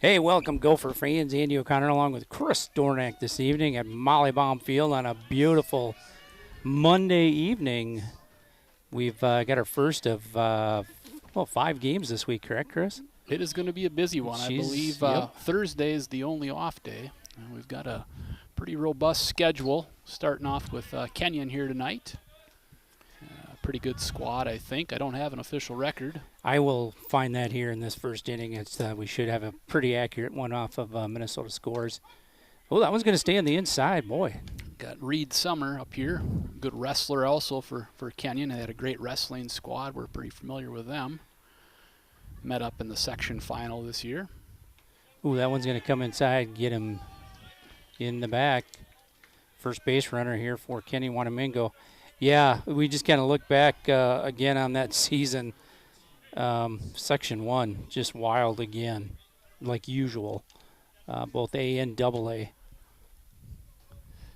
Hey, welcome Gopher fans. Andy O'Connor along with Chris Dornack this evening at Molly Baum Field on a beautiful Monday evening. We've got our first of, 5 games this week, correct, Chris? It is going to be a busy one. I believe Thursday is the only off day. We've got a pretty robust schedule, starting off with Kenyon here tonight. Pretty good squad, I think. I don't have an official record. I will find that here in this first inning. It's we should have a pretty accurate one off of Minnesota scores. Oh, that one's going to stay on the inside, boy. Got Reed Summer up here. Good wrestler also for Kenyon. They had a great wrestling squad. We're pretty familiar with them. Met up in the section final this year. Ooh, that one's going to come inside, get him in the back. First base runner here for Kenyon-Wanamingo. Yeah, we just kind of look back again on that season. Section 1, just wild again, like usual, both A and AA.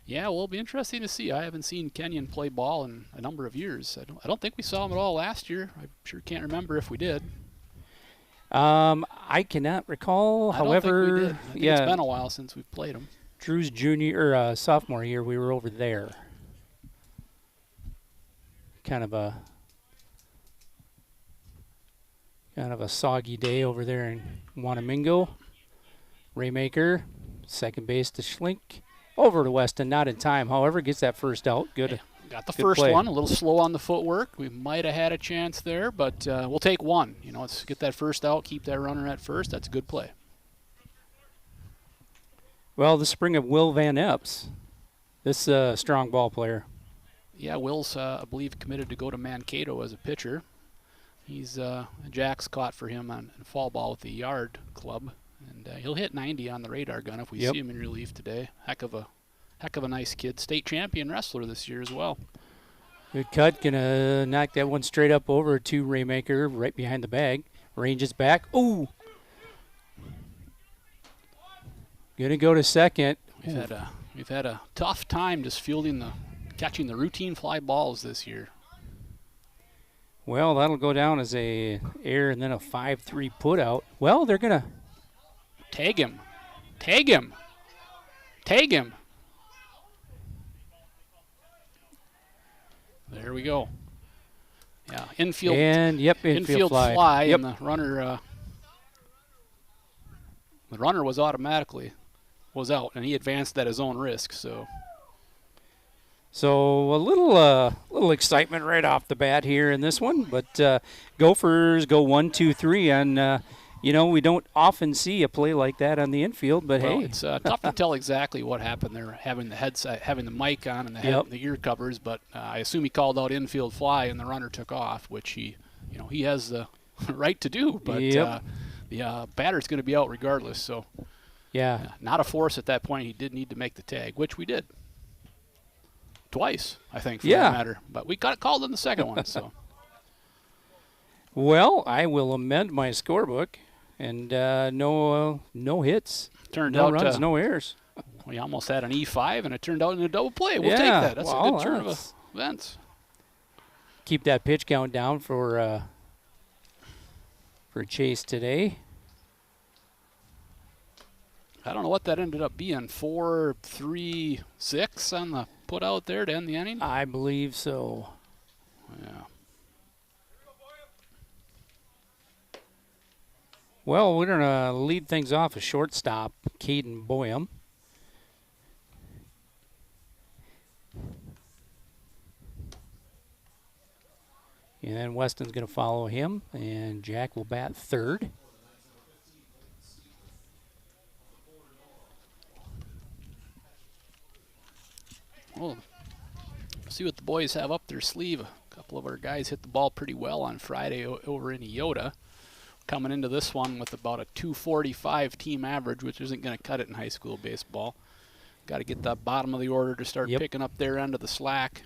Yeah, well, it'll be interesting to see. I haven't seen Kenyon play ball in a number of years. I don't think we saw him at all last year. I sure can't remember if we did. I cannot recall. However, I don't think we did. I think it's been a while since we've played him. Drew's sophomore year, we were over there. Kind of a soggy day over there in Wanamingo. Raymaker, second base to Schlink. Over to Weston, not in time. However, gets that first out. Good. Yeah, got the good first play. one. A little slow on the footwork. We might have had a chance there, but we'll take one. You know, let's get that first out, keep that runner at first. That's a good play. Well, the spring of Will Van Epps. This strong ball player. Yeah, Will's, I believe, committed to go to Mankato as a pitcher. He's Jack's caught for him on fall ball with the Yard Club, and he'll hit 90 on the radar gun if we see him in relief today. Heck of a nice kid. State champion wrestler this year as well. Good cut, gonna knock that one straight up over to Raymaker, right behind the bag. Ranges back. Ooh! Gonna go to second. We've had a tough time just catching the routine fly balls this year. Well, that'll go down as a error and then a 5-3 put out. Well, they're gonna tag him. Tag him. Tag him. There we go. Yeah, infield. And infield fly. Yep. And the runner was out, and he advanced at his own risk. So a little excitement right off the bat here in this one, but Gophers go 1-2-3, and we don't often see a play like that on the infield. But hey, it's tough to tell exactly what happened there. Having the headset, having the mic on, and the ear covers, but I assume he called out infield fly, and the runner took off, which he has the right to do. But the batter's going to be out regardless. So not a force at that point. He did need to make the tag, which we did. Twice, I think, for that matter. But we got it called in the second one. So, well, I will amend my scorebook, and no hits, no runs, no errors. We almost had an E5, and it turned out in a double play. We'll take that. That's a good turn of events. Keep that pitch count down for Chase today. I don't know what that ended up being. 4-3-6 on the put out there to end the inning? I believe so. Yeah. Well, we're going to lead things off a shortstop, Caden Boyum. And then Weston's going to follow him, and Jack will bat third. Well, see what the boys have up their sleeve. A couple of our guys hit the ball pretty well on Friday over in Iota. Coming into this one with about a 245 team average, which isn't going to cut it in high school baseball. Got to get the bottom of the order to start picking up their end of the slack.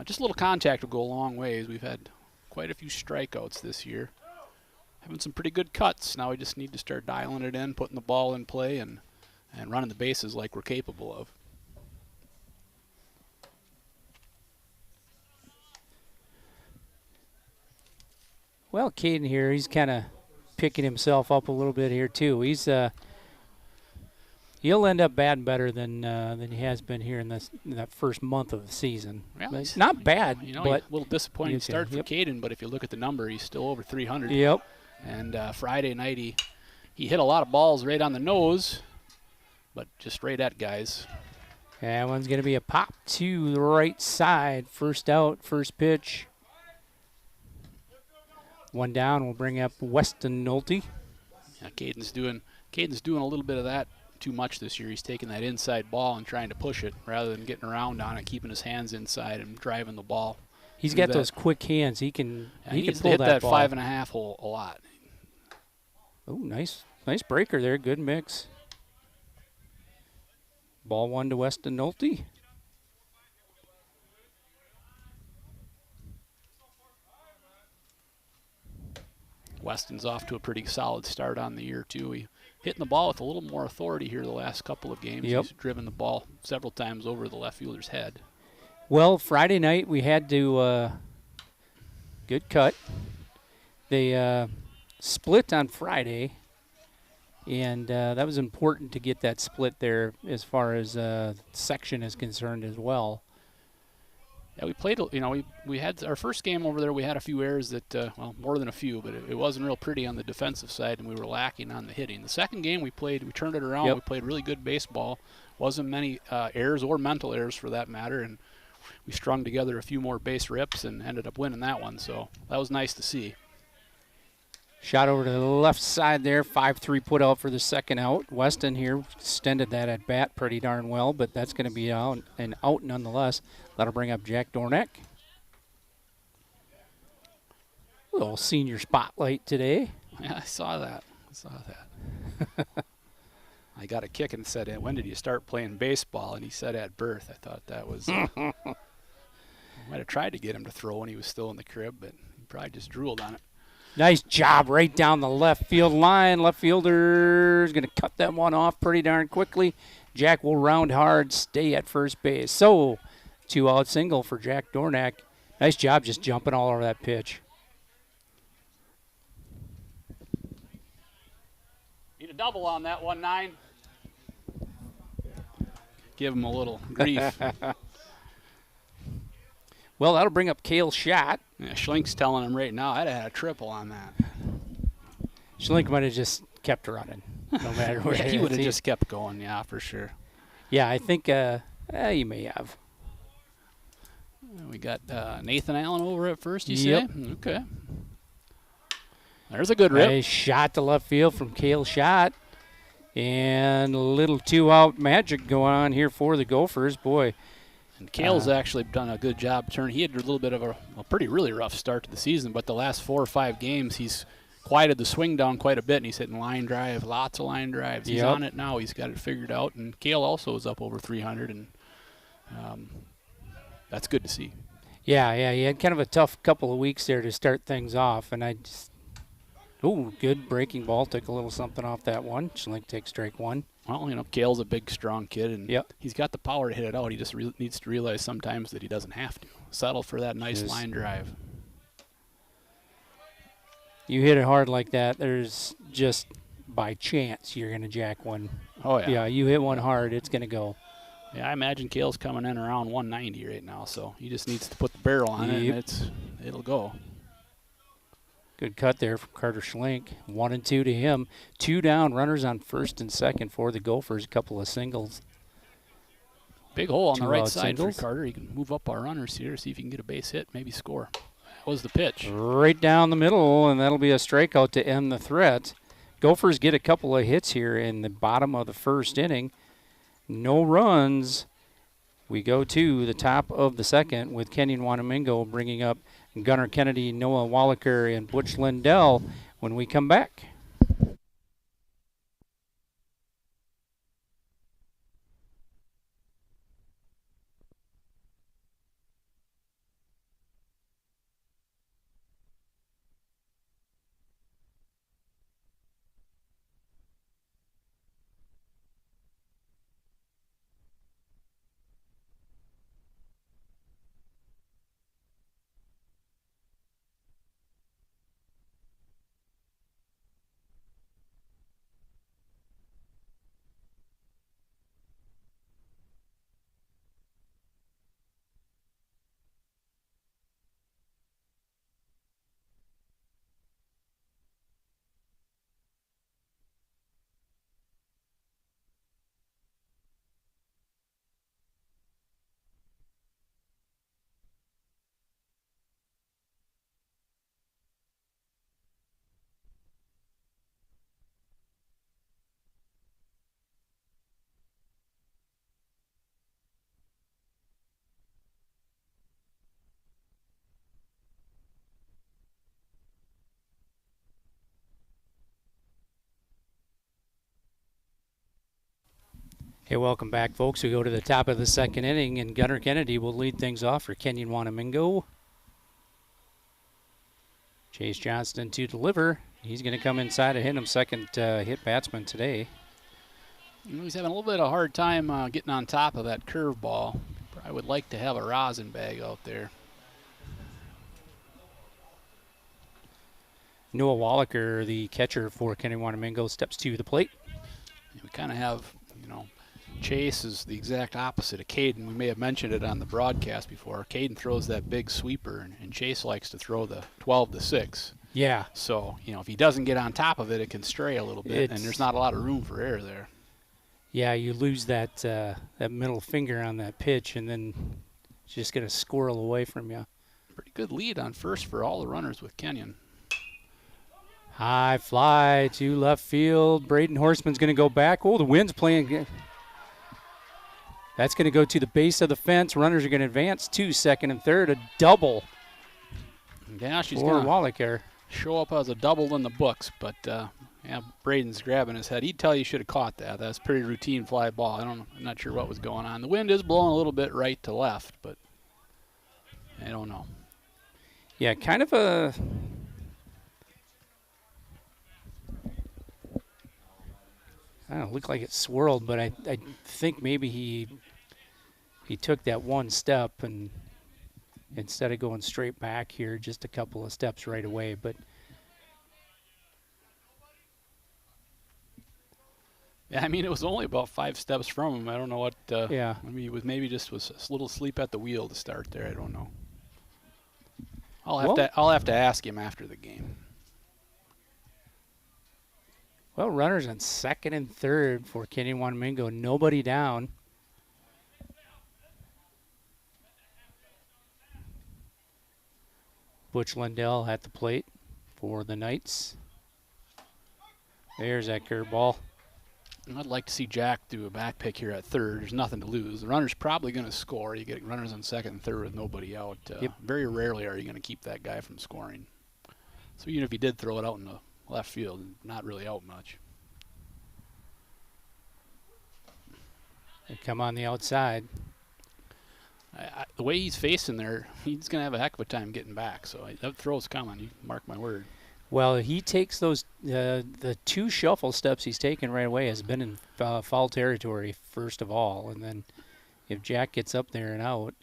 Just a little contact will go a long ways. We've had quite a few strikeouts this year. Having some pretty good cuts. Now we just need to start dialing it in, putting the ball in play, and running the bases like we're capable of. Well, Caden here, he's kind of picking himself up a little bit here too. He'll end up batting better than he has been here in that first month of the season. Yeah, But not bad, a but little disappointing start for Caden, but if you look at the number, he's still over 300. Yep. And Friday night he hit a lot of balls right on the nose, but just right at guys. That one's going to be a pop to the right side. First out, first pitch. One down will bring up Weston Nolte. Yeah, Caden's doing a little bit of that too much this year. He's taking that inside ball and trying to push it rather than getting around on it, keeping his hands inside and driving the ball. He's got those quick hands. He can hit pull that ball. 5.5 hole a lot. Oh, nice breaker there. Good mix. Ball one to Weston Nolte. Weston's off to a pretty solid start on the year too. He hitting the ball with a little more authority here the last couple of games. Yep. He's driven the ball several times over the left fielder's head. Well, Friday night we had to good cut. They split on Friday, and that was important to get that split there as far as section is concerned as well. Yeah, we played, we had our first game over there, we had a few errors that, more than a few, but it wasn't real pretty on the defensive side, and we were lacking on the hitting. The second game we turned it around. Yep. We played really good baseball. Wasn't many errors or mental errors for that matter, and we strung together a few more base rips and ended up winning that one, so that was nice to see. Shot over to the left side there, 5-3 put out for the second out. Weston here extended that at bat pretty darn well, but that's going to be out nonetheless. That'll bring up Jack Dornack. Little senior spotlight today. Yeah, I saw that. I got a kick and said, when did you start playing baseball? And he said at birth. I thought that was I might have tried to get him to throw when he was still in the crib, but he probably just drooled on it. Nice job right down the left field line. Left fielder is going to cut that one off pretty darn quickly. Jack will round hard, stay at first base. So, 2-out single for Jack Dornack. Nice job just jumping all over that pitch. Need a double on that 1-9. Give him a little grief. Well, that'll bring up Cale Schott. Yeah, Schlink's telling him right now, I'd have had a triple on that. Schlink might have just kept running, no matter where. Yeah, he would have just kept going, yeah, for sure. Yeah, I think he may have. We got Nathan Allen over at first, you Yep. say? Okay. There's a good rip. Nice shot to left field from Cale Schott. And a little 2-out magic going on here for the Gophers. Boy. And Cale's actually done a good job turning. He had a little bit of a really rough start to the season, but the last 4 or 5 games he's quieted the swing down quite a bit, and he's hitting line drive, lots of line drives. He's on it now. He's got it figured out, and Cale also is up over 300, and that's good to see. Yeah, he had kind of a tough couple of weeks there to start things off, and good breaking ball. Took a little something off that one. Schlink takes strike one. Well, Cale's a big, strong kid, and he's got the power to hit it out. He just needs to realize sometimes that he doesn't have to. Settle for that nice line drive. You hit it hard like that, there's just by chance you're going to jack one. Oh, yeah. Yeah, you hit one hard, it's going to go. Yeah, I imagine Cale's coming in around 190 right now, so he just needs to put the barrel on it, and it'll go. Good cut there from Carter Schlink. 1-2 to him. 2 down, runners on first and second for the Gophers. A couple of singles. Big hole on the right side singles. for Carter. He can move up our runners here, see if he can get a base hit, maybe score. That was the pitch. Right down the middle, and that'll be a strikeout to end the threat. Gophers get a couple of hits here in the bottom of the first inning. No runs. We go to the top of the second with Kenyon-Wanamingo bringing up Gunnar Kennedy, Noah Wallaker, and Butch Lindell when we come back. Hey, welcome back, folks. We go to the top of the second inning, and Gunnar Kennedy will lead things off for Kenyon-Wanamingo. Chase Johnston to deliver. He's going to come inside and hit him second hit batsman today. He's having a little bit of a hard time getting on top of that curveball. I would like to have a rosin bag out there. Noah Wallaker, the catcher for Kenyon-Wanamingo, steps to the plate. We kind of have, Chase is the exact opposite of Caden. We may have mentioned it on the broadcast before. Caden throws that big sweeper, and Chase likes to throw the 12-6. Yeah. So, if he doesn't get on top of it, it can stray a little bit, and there's not a lot of room for error there. Yeah, you lose that that middle finger on that pitch, and then it's just going to squirrel away from you. Pretty good lead on first for all the runners with Kenyon. High fly to left field. Braden Horseman's going to go back. Oh, the wind's playing. That's going to go to the base of the fence. Runners are going to advance to second and third. A double. Yeah, she's going to show up as a double in the books, but Braden's grabbing his head. He'd tell you should have caught that. That's a pretty routine fly ball. I'm not sure what was going on. The wind is blowing a little bit right to left, but I don't know. Yeah, kind of a. I don't know, looked like it swirled, but I think maybe he took that one step, and instead of going straight back here, just a couple of steps right away. But yeah, I mean, it was only about 5 steps from him. I don't know what. Yeah. Maybe just was a little sleep at the wheel to start there. I don't know. I'll have to ask him after the game. Well, runners on second and third for Kenyon-Wanamingo. Nobody down. Butch Lindell at the plate for the Knights. There's that curveball. I'd like to see Jack do a back pick here at third. There's nothing to lose. The runner's probably going to score. You get runners on second and third with nobody out. Yep. Very rarely are you going to keep that guy from scoring. So even if he did throw it out in the left field, not really out much. They come on the outside. The way he's facing there, he's going to have a heck of a time getting back. So that throw's coming. You mark my word. Well, he takes those the 2 shuffle steps he's taken right away has been in foul territory first of all, and then if Jack gets up there and out,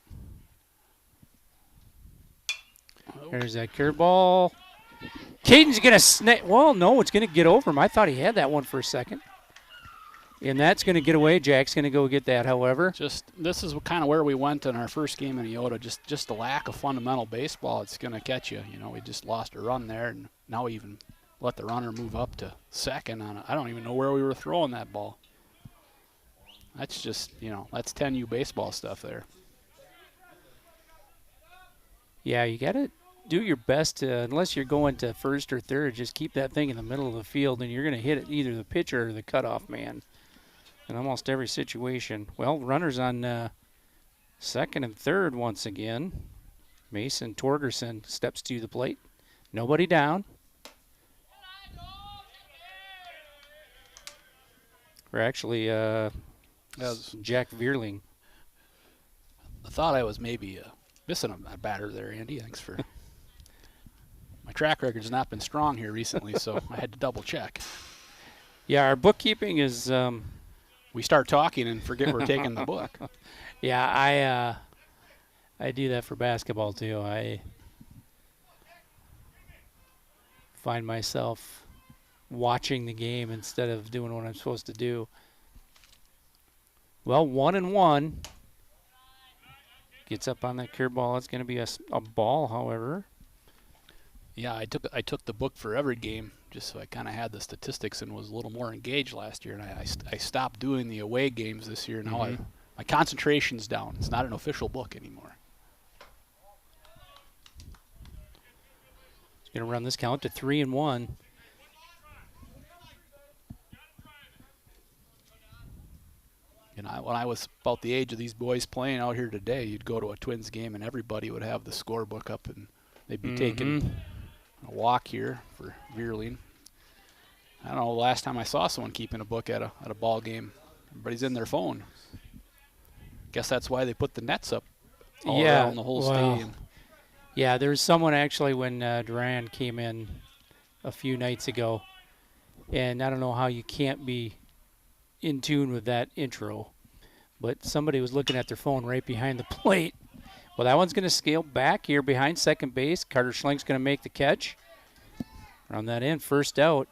there's that curveball. Caden's gonna snap. Well, no, it's gonna get over him. I thought he had that one for a second, and that's gonna get away. Jack's gonna go get that. However, this is kind of where we went in our first game in Iota. Just the lack of fundamental baseball. It's gonna catch you. We just lost a run there, and now we even let the runner move up to second on it. I don't even know where we were throwing that ball. That's just that's 10U baseball stuff there. Yeah, you gotta do your best to, unless you're going to first or third, just keep that thing in the middle of the field, and you're gonna hit it either the pitcher or the cutoff man in almost every situation. Well, runners on second and third once again. Mason Torgerson steps to the plate. Nobody down. Or actually, Jack Veerling. I thought I was maybe missing a batter there, Andy. Thanks for. My track record's not been strong here recently, so I had to double check. Yeah, our bookkeeping is. We start talking and forget we're taking the book. Yeah, I do that for basketball too. I find myself watching the game instead of doing what I'm supposed to do. Well, 1-1. Gets up on that curveball. It's going to be a ball, however. Yeah, I took the book for every game just so I kind of had the statistics and was a little more engaged last year. And I stopped doing the away games this year. Now my concentration's down. It's not an official book anymore. He's going to run this count to 3-1. When I was about the age of these boys playing out here today, you'd go to a Twins game and everybody would have the scorebook up and they'd be taking a walk here for Veerling. I don't know the last time I saw someone keeping a book at a ball game. Everybody's in their phone. Guess that's why they put the nets up all Yeah, around the whole well, stadium. Yeah, there was someone actually when Duran came in a few nights ago, and I don't know how you can't be in tune with that intro, but somebody was looking at their phone right behind the plate. Well, that one's going to scale back here behind second base. Carter Schlink's going to make the catch. Run that in, first out.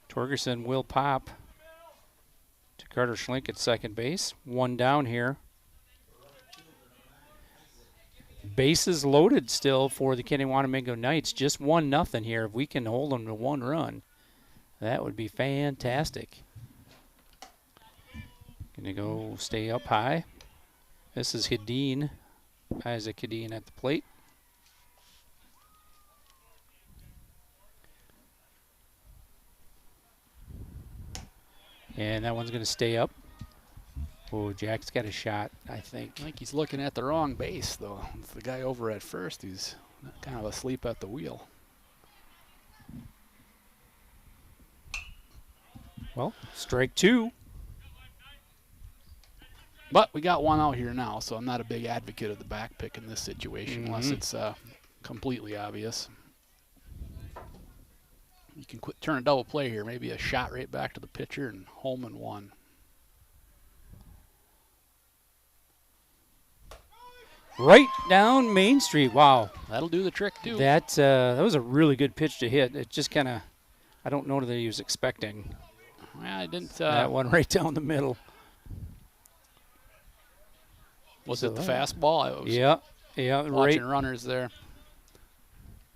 Torgerson will pop to Carter Schlink at second base. One down here. Bases loaded still for the Kenyon-Wanamingo Knights. Just 1-0 here. If we can hold them to 1 run, that would be fantastic. Gonna go stay up high. This is Hedin, Isaac Hedin at the plate. And that one's gonna stay up. Oh, Jack's got a shot, I think. I think he's looking at the wrong base, though. It's the guy over at first who's kind of asleep at the wheel. Well, strike 2. But we got one out here now, so I'm not a big advocate of the back pick in this situation unless it's completely obvious. You can turn a double play here, maybe a shot right back to the pitcher and home in 1. Right down Main Street. Wow. That'll do the trick, too. That was a really good pitch to hit. It just kind of, I don't know that he was expecting. Well, I didn't. That one right down the middle. Was it the fastball? I was yeah, watching right. runners there.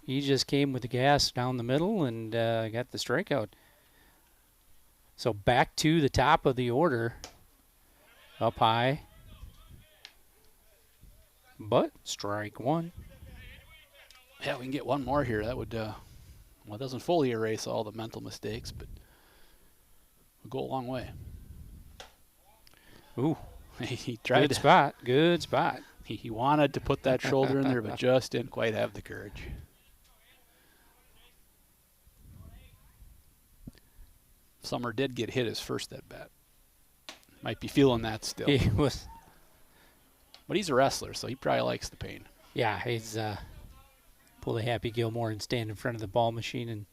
He just came with the gas down the middle and got the strikeout. So back to the top of the order. Up high. But strike 1. Yeah, we can get one more here. That would, well, it doesn't fully erase all the mental mistakes, but we'll go a long way. Ooh. He tried. Good spot. Good spot. He wanted to put that shoulder in there, but just didn't quite have the courage. Summer did get hit his first at bat. Might be feeling that still. He was. But he's a wrestler, so he probably likes the pain. Yeah, he's pull a Happy Gilmore and stand in front of the ball machine and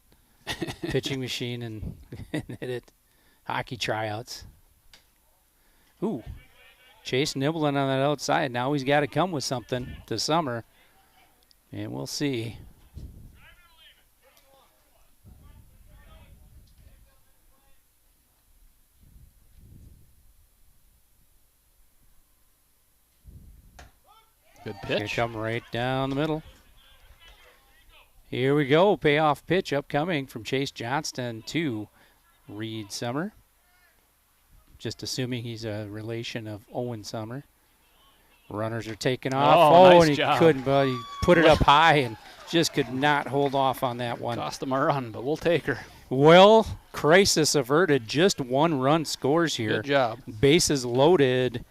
pitching machine and hit it. Hockey tryouts. Ooh. Chase nibbling on that outside. Now he's got to come with something to Summer. And we'll see. Good Gonna pitch. come right down the middle. Here we go. Payoff pitch upcoming from Chase Johnston to Reed Summer. Just assuming he's a relation of Owen Summer. Runners are taking off. Nice and he job. couldn't, but he put it up high and just could not hold off on that one. Cost him a run, but we'll take her. Well, crisis averted. Just 1 run scores here. Good job. Bases loaded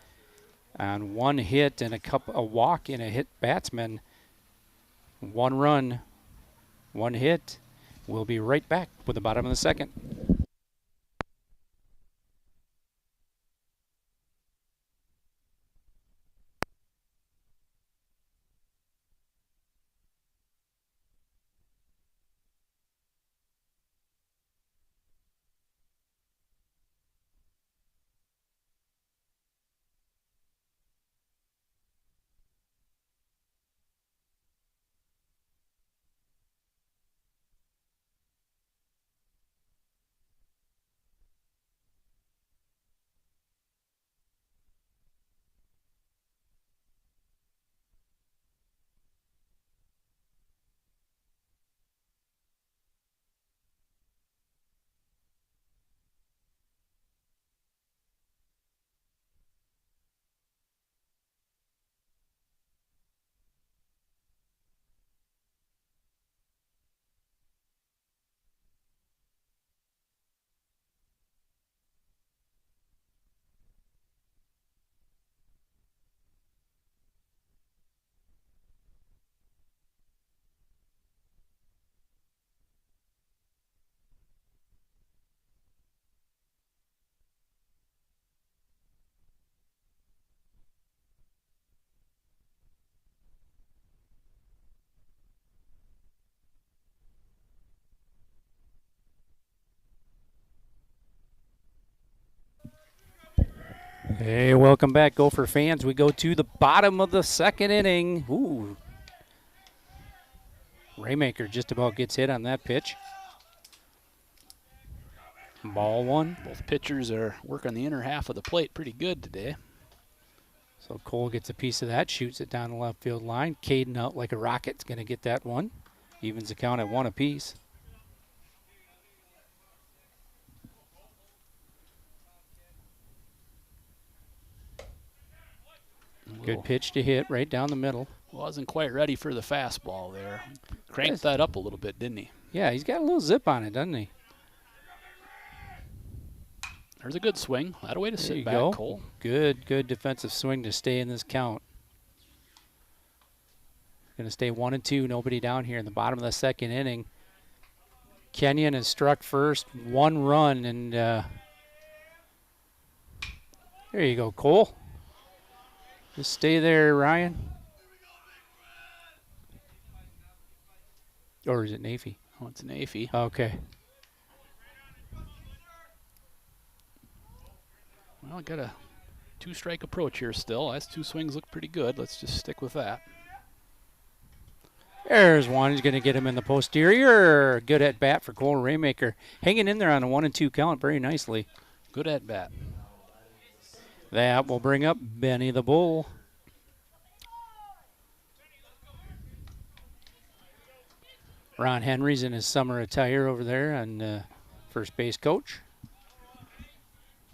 on 1 hit and a walk and a hit batsman. 1 run, 1 hit. We'll be right back with the bottom of the second. Hey, welcome back, Gopher fans. We go to the bottom of the second inning. Ooh. Raymaker just about gets hit on that pitch. Ball one. Both pitchers are working the inner half of the plate pretty good today. So Cole gets a piece of that, shoots it down the left field line. Caden out like a rocket's going to get that one. Evens the count at 1 apiece. Good pitch to hit right down the middle. Wasn't quite ready for the fastball there. Cranked that up a little bit, didn't he? Yeah, he's got a little zip on it, doesn't he? There's a good swing. That a way to There sit you back, go. Cole. Good defensive swing to stay in this count. Going to stay 1-2, nobody down here in the bottom of the second inning. Kenyon has struck first, 1 run, and there you go, Cole. Just stay there, Ryan. Or is it Nafy? Oh, it's an Afy. Okay. Well, I got a 2-strike approach here still. That's 2 swings look pretty good. Let's just stick with that. There's one. He's going to get him in the posterior. Good at bat for Cole Raymaker. Hanging in there on a 1-2 count very nicely. Good at bat. That will bring up Benny the Bull. Ron Henry's in his summer attire over there on first base coach.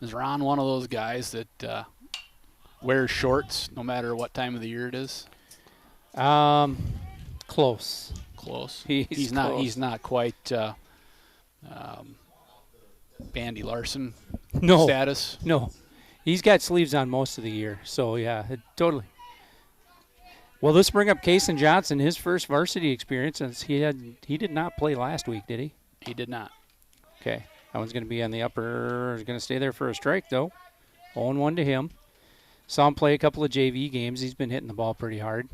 Is Ron one of those guys that wears shorts no matter what time of the year it is? Close. Close. He's not. close. He's not quite Bandy Larson No. status. No. He's got sleeves on most of the year. So, yeah, totally. Well, let's bring up Kason Johnson, his first varsity experience. Since he did not play last week, did he? He did not. Okay. That one's going to be on the upper. He's going to stay there for a strike, though. 0-1 to him. Saw him play a couple of JV games. He's been hitting the ball pretty hard.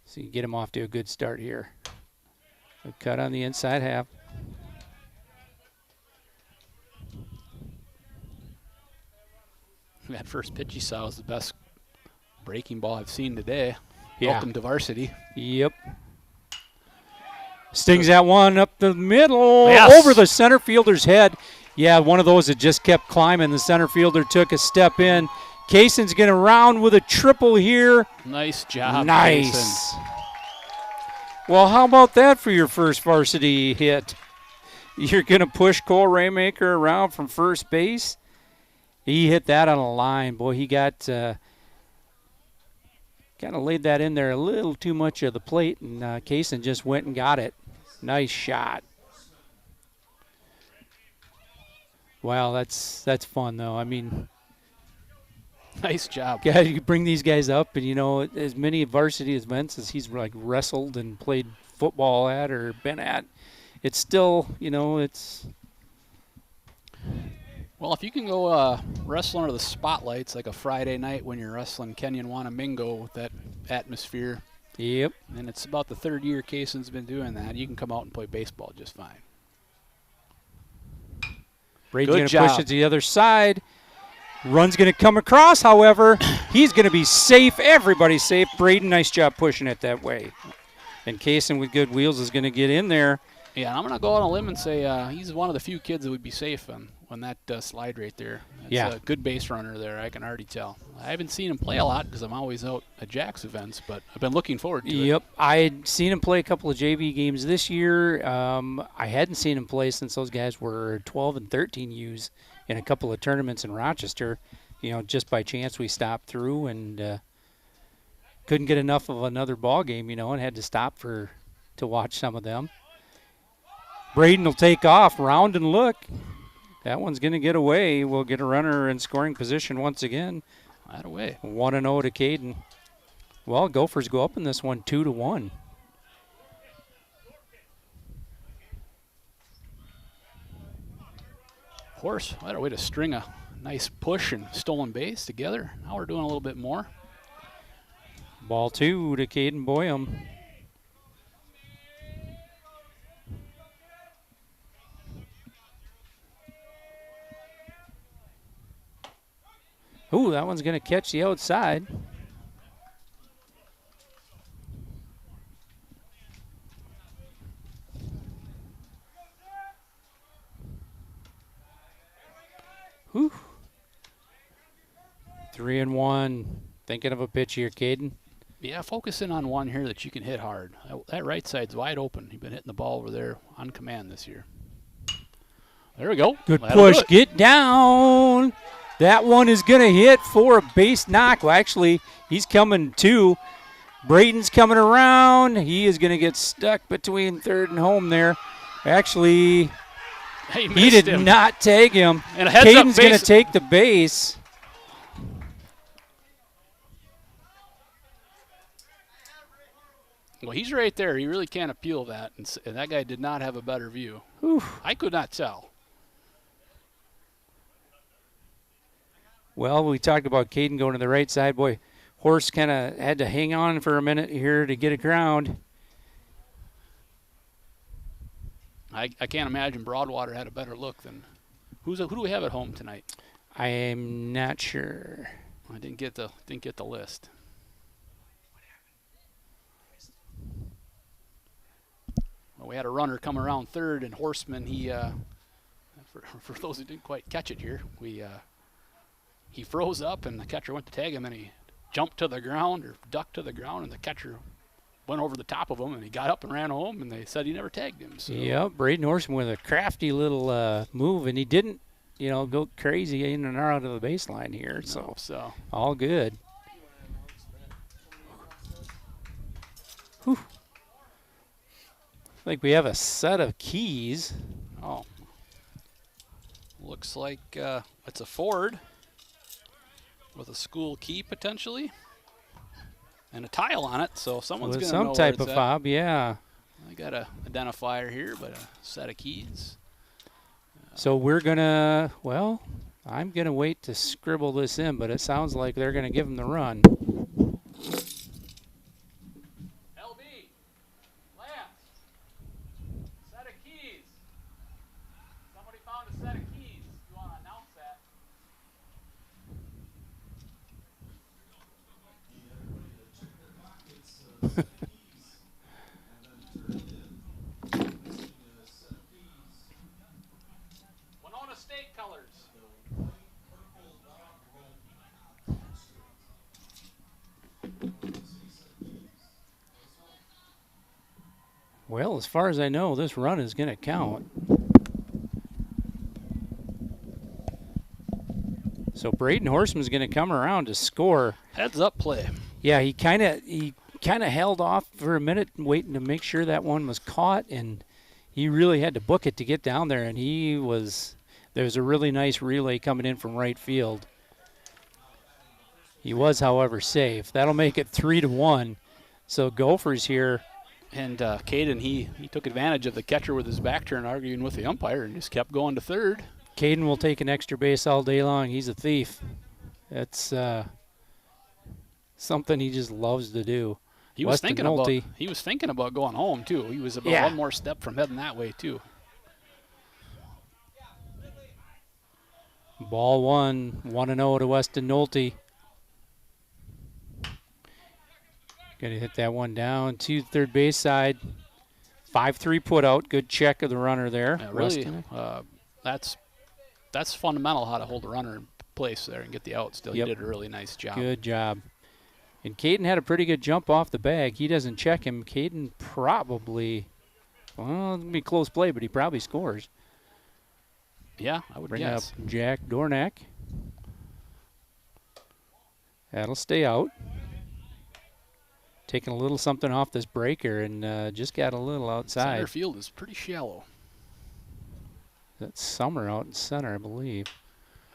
So you get him off to a good start here. A cut on the inside half. That first pitch he saw was the best breaking ball I've seen today. Yeah. Helped him to varsity. Yep. Stings that one up the middle, Yes. over the center fielder's head. Yeah, one of those that just kept climbing. The center fielder took a step in. Kayson's going to round with a triple here. Nice job, Nice. Jason. Well, how about that for your first varsity hit? You're going to push Cole Raymaker around from first base. He hit that on a line. Boy, he got kind of laid that in there a little too much of the plate, and Kaysen just went and got it. Nice shot. Wow, that's fun, though. I mean, Nice job. yeah, you bring these guys up, and, you know, as many varsity events as he's, like, wrestled and played football at or been at, it's still, you know, it's... Well, if you can go wrestle under the spotlights like a Friday night when you're wrestling Kenyon-Wanamingo with that atmosphere, Yep. and it's about the 3rd year Kayson's been doing that, you can come out and play baseball just fine. Braden's Good going to push job. it to the other side. Run's going to come across, however. He's going to be safe. Everybody's safe. Braden, nice job pushing it that way. And Kaysen with good wheels is going to get in there. Yeah, and I'm going to go on a limb and say he's one of the few kids that would be safe on that slide right there. That's Yeah. a good base runner there, I can already tell. I haven't seen him play a lot because I'm always out at Jack's events, but I've been looking forward to it. Yep. I had seen him play a couple of JV games this year. I hadn't seen him play since those guys were 12 and 13 U's in a couple of tournaments in Rochester. You know, just by chance we stopped through and couldn't get enough of another ball game, you know, and had to stop to watch some of them. Braden will take off, round and look. That one's going to get away. We'll get a runner in scoring position once again. That away. 1-0 to Caden. Well, Gophers go up in this one 2-1. Horse, that a way to string a nice push and stolen base together. Now we're doing a little bit more. Ball 2 to Caden Boyum. Ooh, that one's going to catch the outside. Whew. 3-1. Thinking of a pitch here, Caden. Yeah, focusing on one here that you can hit hard. That right side's wide open. You've been hitting the ball over there on command this year. There we go. Good That'll push. do it. Get down. That one is going to hit for a base knock. Well, actually, he's coming too. Braden's coming around. He is going to get stuck between third and home there. Actually, he did not tag him. And a heads Caden's up going base. to take the base. Well, he's right there. He really can't appeal that. And that guy did not have a better view. Oof. I could not tell. Well, we talked about Caden going to the right side. Boy, horse kind of had to hang on for a minute here to get a ground. I can't imagine Broadwater had a better look than who do we have at home tonight? I am not sure. I didn't get the list. Well, we had a runner come around third, and Horseman, he for those who didn't quite catch it here, he froze up, and the catcher went to tag him, and he jumped to the ground or ducked to the ground, and the catcher went over the top of him, and he got up and ran home, and they said he never tagged him. So. Yep, Braden Horseman with a crafty little move, and he didn't, go crazy in and out of the baseline here. No, so all good. Whew. I think we have a set of keys. Oh, looks like it's a Ford with a school key potentially. And a tile on it, so someone's going to know some type where of it's fob, yeah. I got a identifier here, but a set of keys. So we're going to, I'm going to wait to scribble this in, but it sounds like they're going to give him the run. LB, Lance, set of keys. Somebody found a set of keys. You want to announce that? Winona State colors. Well, as far as I know, this run is going to count. So Braden Horseman's going to come around to score. Heads up play. Yeah, he kind of held off for a minute, waiting to make sure that one was caught, and he really had to book it to get down there. And there was a really nice relay coming in from right field. He was, however, safe. That'll make it 3-1. So Gophers here. And Caden, he took advantage of the catcher with his back turn, arguing with the umpire, and just kept going to third. Caden will take an extra base all day long. He's a thief. That's something he just loves to do. He was thinking about going home too. He was about one more step from heading that way too. Ball 1-0 to Weston Nolte. Gonna hit that one down to third base side. 5-3 put out. Good check of the runner there. Yeah, really, that's fundamental, how to hold a runner in place there and get the out still. Yep. He did a really nice job. Good job. And Caden had a pretty good jump off the bag. He doesn't check him. Caden probably, it'll be close play, but he probably scores. Yeah, I would Bring guess. up Jack Dornack. That'll stay out. Taking a little something off this breaker and just got a little outside. Center field is pretty shallow. That's Summer out in center, I believe.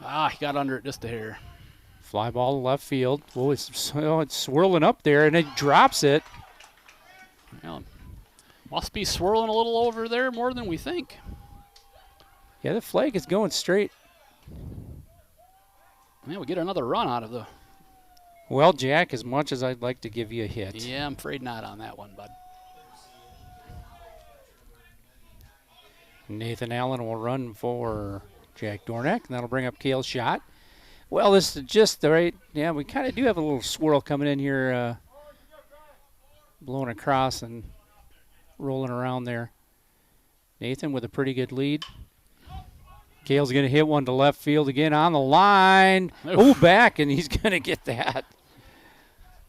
He got under it just a hair. Fly ball to left field. Oh, it's swirling up there, and it drops it. Well, must be swirling a little over there more than we think. Yeah, the flag is going straight. Yeah, we get another run out of the... Well, Jack, as much as I'd like to give you a hit. Yeah, I'm afraid not on that one, bud. Nathan Allen will run for Jack Dornack, and that'll bring up Cale's shot. Well, this is just the right. Yeah, we kind of do have a little swirl coming in here, blowing across and rolling around there. Nathan with a pretty good lead. Kale's going to hit one to left field again on the line. Oh, back, and he's going to get that.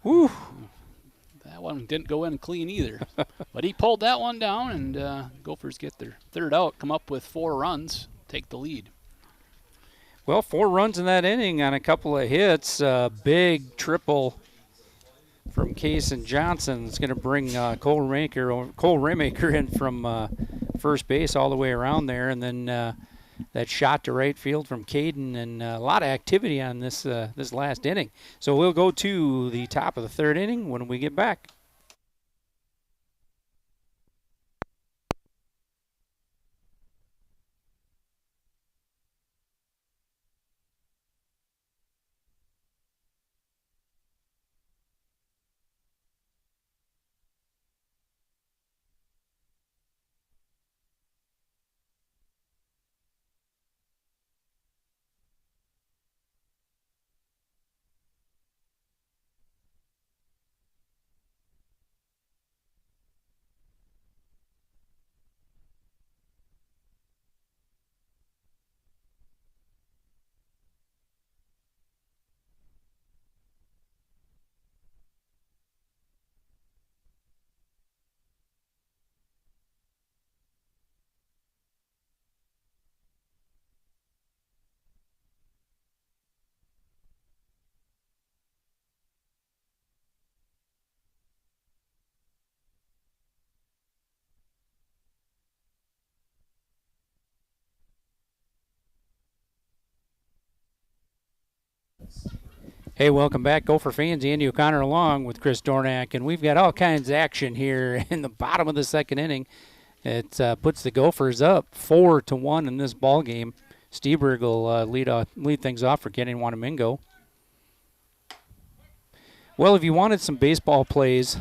Woo. That one didn't go in clean either. But he pulled that one down, and Gophers get their third out, come up with 4 runs, take the lead. Well, 4 runs in that inning on a couple of hits. Big triple from Case and Johnson. It's going to bring Cole Remaker in from first base all the way around there, and then that shot to right field from Caden, and a lot of activity on this last inning. So we'll go to the top of the 3rd inning when we get back. Hey, welcome back, Gopher fans. Andy O'Connor along with Chris Dornack, and we've got all kinds of action here in the bottom of the 2nd inning. It puts the Gophers up 4-1 in this ball game. Steberg will lead things off for Kenyon-Wanamingo. Well, if you wanted some baseball plays,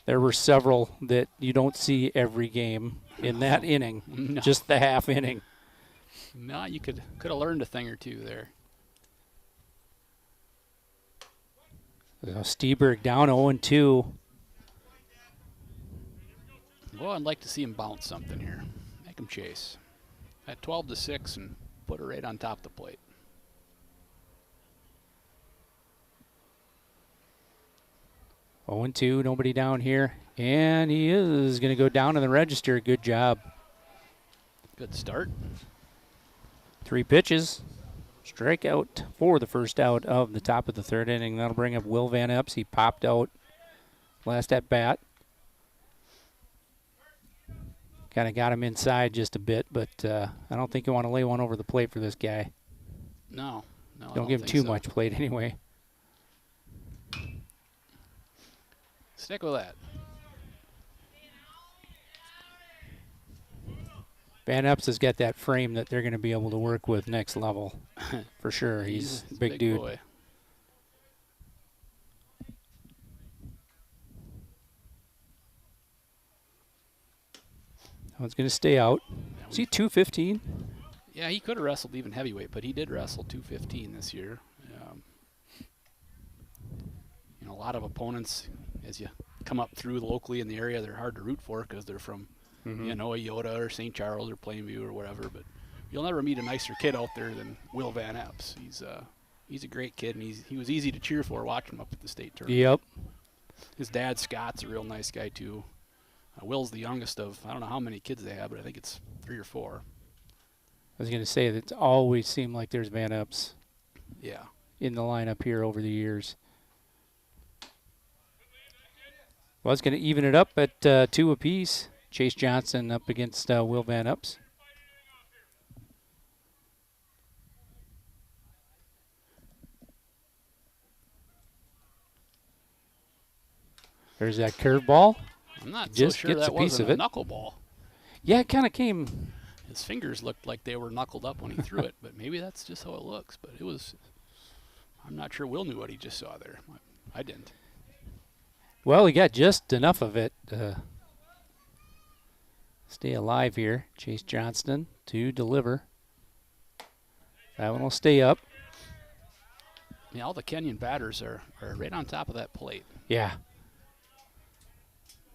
there were several that you don't see every game in that inning, just the half inning. No, you could have learned a thing or two there. Steberg down 0-2. Well, I'd like to see him bounce something here. Make him chase. At 12-6 and put it right on top of the plate. Oh, 2, nobody down here. And he is going to go down in the register. Good job. Good start. 3 pitches. Strikeout for the first out of the top of the 3rd inning. That'll bring up Will Van Epps. He popped out last at bat. Kind of got him inside just a bit, but I don't think you want to lay one over the plate for this guy. No. Don't give him too much plate anyway. Stick with that. Van Epps has got that frame that they're going to be able to work with next level. For sure. He's a big dude. Boy. Oh, it's going to stay out. Is he 215? Yeah, he could have wrestled even heavyweight, but he did wrestle 215 this year. A lot of opponents, as you come up through locally in the area, they're hard to root for because they're from Yoda or St. Charles or Plainview or whatever, but you'll never meet a nicer kid out there than Will Van Epps. He's a great kid, and he was easy to cheer for watching him up at the state tournament. Yep. His dad, Scott's a real nice guy, too. Will's the youngest of, I don't know how many kids they have, but I think it's 3 or 4. I was going to say that it's always seemed like there's Van Epps in the lineup here over the years. Well, it's going to even it up at 2 apiece. Chase Johnson up against Will Van Epps. There's that curveball. I'm not Just so sure gets that a piece wasn't of a it. knuckleball. Yeah, it kind of came. His fingers looked like they were knuckled up when he threw it, but maybe that's just how it looks. But it was, I'm not sure Will knew what he just saw there. I didn't. Well, he got just enough of it to stay alive here. Chase Johnston to deliver. That one will stay up. Yeah, all the Kenyon batters are right on top of that plate. Yeah.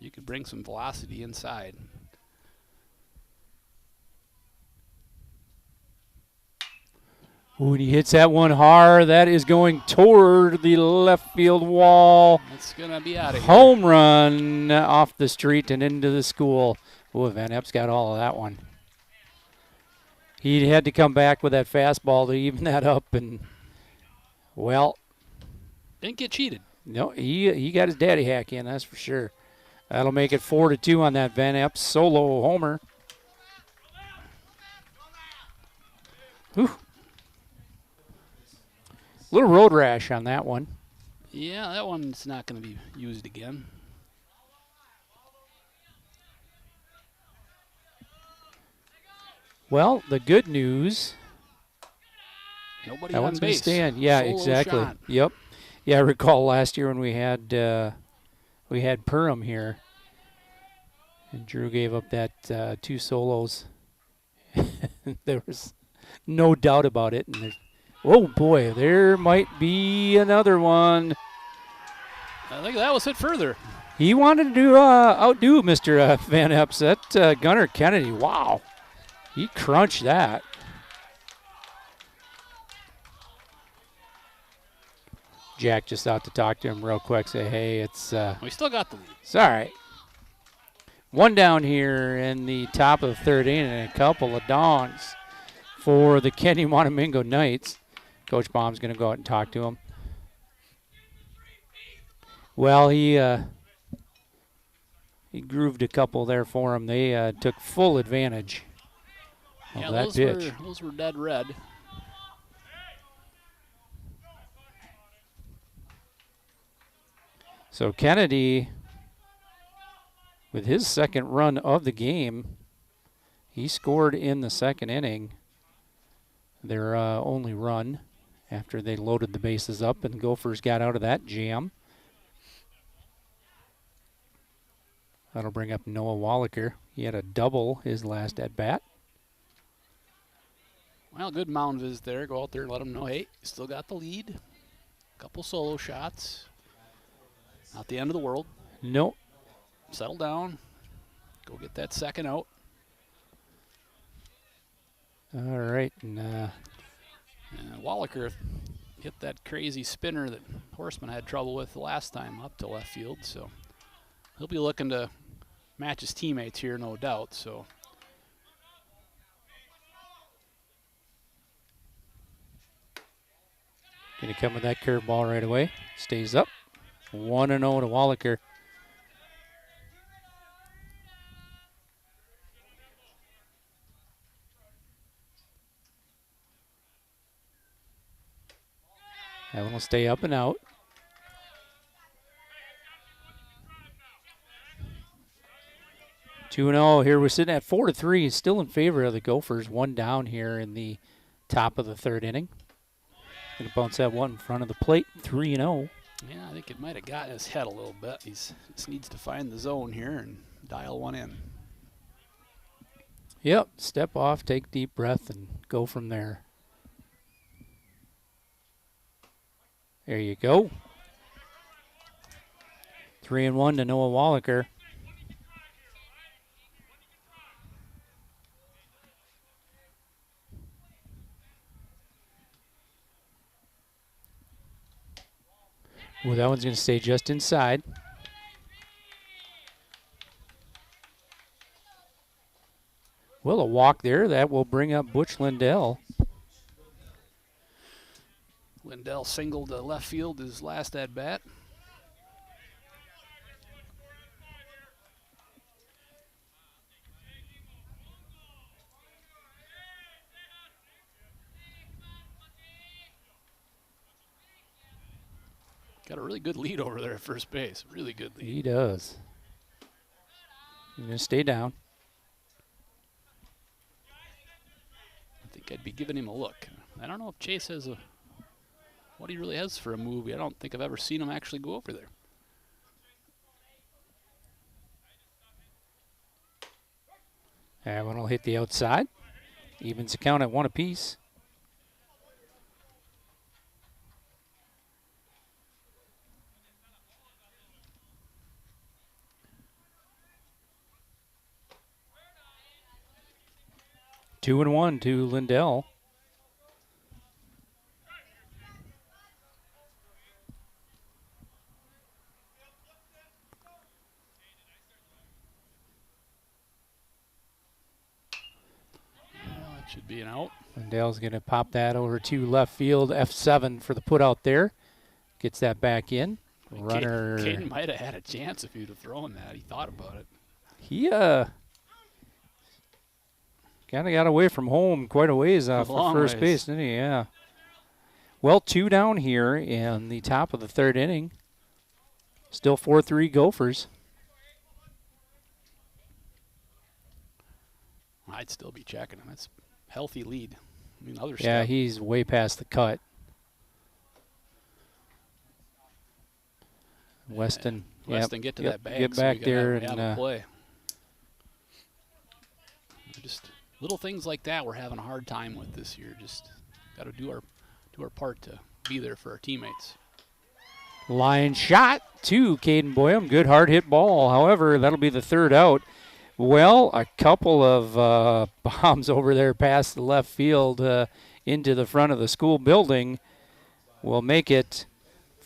You could bring some velocity inside. Ooh, and he hits that one hard. That is going toward the left field wall. It's going to be out of here. Home run off the street and into the school. Ooh, Van Epps got all of that one. He had to come back with that fastball to even that up, and, well. Didn't get cheated. No, he got his daddy hack in, that's for sure. That'll make it 4-2 on that Van Epps solo homer. Whew. Little road rash on that one. Yeah, that one's not going to be used again. Well, the good news. Nobody that on one's going to base. stand. Yeah, Solo exactly. shot. Yep. Yeah, I recall last year when we had Perham here, and Drew gave up that 2 solos. There was no doubt about it. And oh boy, there might be another one. I think that was hit further. He wanted to outdo Mr. Van Epps. That Gunnar Kennedy, wow. He crunched that. Jack just out to talk to him real quick, say, hey, it's... We still got the lead. It's all right. One down here in the top of the third inning and a couple of dongs for the Kenyon-Wanamingo Knights. Coach Baum's going to go out and talk to him. Well, he grooved a couple there for him. They took full advantage of that pitch. Those were dead red. So Kennedy, with his second run of the game, he scored in the second inning. Their only run after they loaded the bases up, and the Gophers got out of that jam. That'll bring up Noah Wallaker. He had a double his last at-bat. Well, good mound visit there. Go out there and let them know, hey, you still got the lead. Couple solo shots. Not the end of the world. Nope. Settle down. Go get that second out. All right. And Wallaker hit that crazy spinner that Horseman had trouble with the last time up to left field. So he'll be looking to match his teammates here, no doubt. So going to come with that curveball right away. Stays up. 1-0 to Wallaker. That one will stay up and out. Two and 0 here. We're sitting at 4-3. Still in favor of the Gophers. One down here in the top of the third inning. Going to bounce that one in front of the plate. 3-0. yeah, I think it might have got his head a little bit. He just needs to find the zone here and dial one in. Yep. Step off, take deep breath, and go from there. There you go. 3-1 to Noah Wallaker. Well, that one's going to stay just inside. Well, a walk there. That will bring up Butch Lindell. Lindell singled to left field his last at bat. Got a really good lead over there at first base. Really good lead. He does. He's going to stay down. I think I'd be giving him a look. I don't know if Chase has what he really has for a movie. I don't think I've ever seen him actually go over there. That one will hit the outside. Evens the count at 1 apiece. 2-1 to Lindell. Well, that should be an out. Lindell's going to pop that over to left field. F7 for the put out there. Gets that back in. Runner. Caden might have had a chance if he'd have thrown that. He thought about it. He kind of got away from home quite a ways off for first base, didn't he? Yeah. Well, 2 down here in the top of the 3rd inning. Still 4-3 Gophers. I'd still be checking him. That's a healthy lead. I mean, other Yeah, stuff. he's way past the cut. Weston. Weston, get to that bag. Get back there and play. Just little things like that we're having a hard time with this year. Just got to do our part to be there for our teammates. Line shot to Caden Boyum. Good hard hit ball. However, that'll be the 3rd out. Well, a couple of bombs over there past the left field into the front of the school building will make it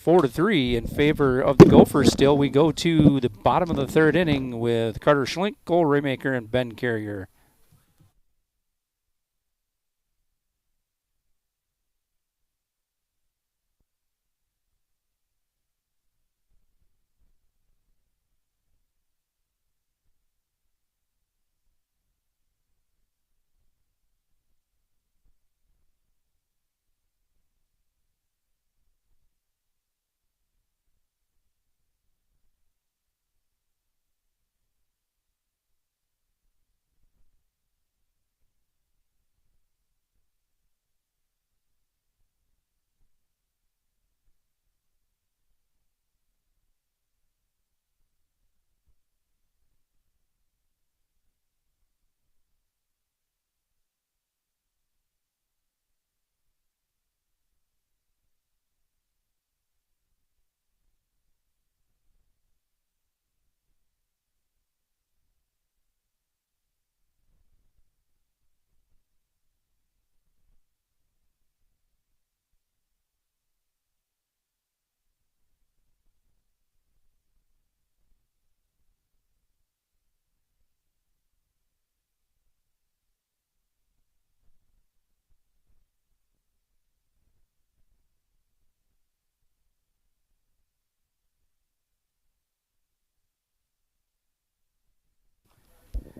4-3 in favor of the Gophers still. We go to the bottom of the 3rd inning with Carter Schlink, Cole Raymaker, and Ben Carrier.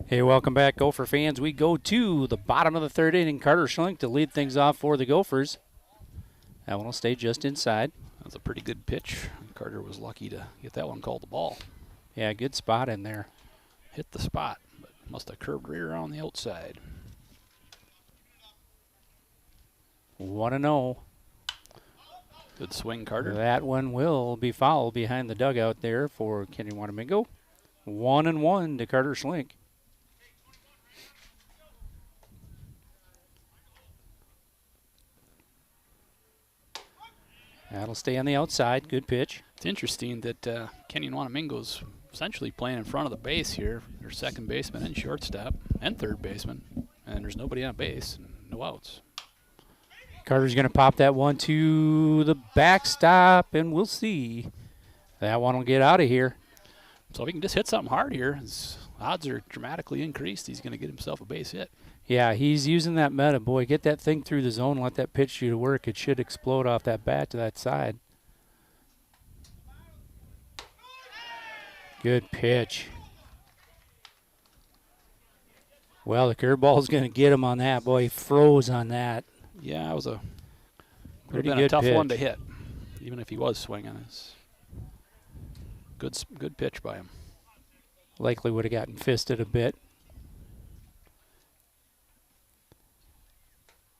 Hey, welcome back, Gopher fans. We go to the bottom of the 3rd inning. Carter Schlink to lead things off for the Gophers. That one will stay just inside. That was a pretty good pitch. Carter was lucky to get that one called the ball. Yeah, good spot in there. Hit the spot, but must have curved right around the outside. 1-0. Good swing, Carter. That one will be fouled behind the dugout there for Kenyon-Wanamingo. 1-1 to Carter Schlink. That'll stay on the outside. Good pitch. It's interesting that Kenyon-Wanamingo's essentially playing in front of the base here. Their second baseman and shortstop and third baseman. And there's nobody on base and no outs. Carter's going to pop that one to the backstop, and we'll see. That one will get out of here. So if he can just hit something hard here, his odds are dramatically increased. He's going to get himself a base hit. Yeah, he's using that meta. Boy, get that thing through the zone, let that pitch do the work. It should explode off that bat to that side. Good pitch. Well, the curveball's going to get him on that. Boy, he froze on that. Yeah, it was a pretty been good a tough pitch. one to hit, even if he was swinging. It's good pitch by him. Likely would have gotten fisted a bit.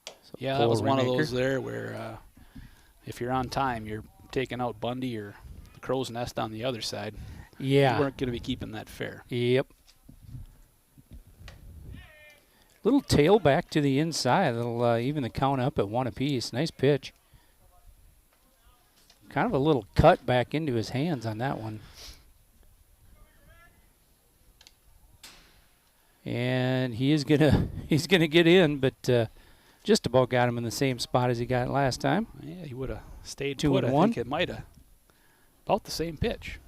So Yeah, that was one of those there where if you're on time, you're taking out Bundy or the Crow's Nest on the other side. Yeah. You weren't going to be keeping that fair. Yep. Little tail back to the inside. That'll even the count up at 1 apiece. Nice pitch. Kind of a little cut back into his hands on that one. And he's gonna get in, but just about got him in the same spot as he got last time. Yeah, he would have stayed 2 put. and I 1. think it might have about the same pitch.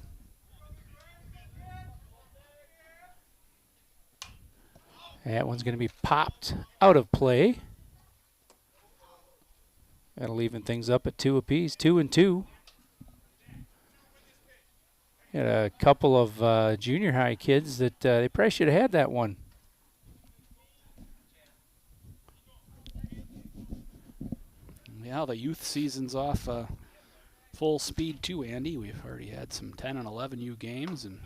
That one's going to be popped out of play. That'll even things up at 2 apiece, 2 and 2. Had a couple of junior high kids that they probably should have had that one. Yeah, the youth season's off full speed too, Andy. We've already had some 10 and 11U games, and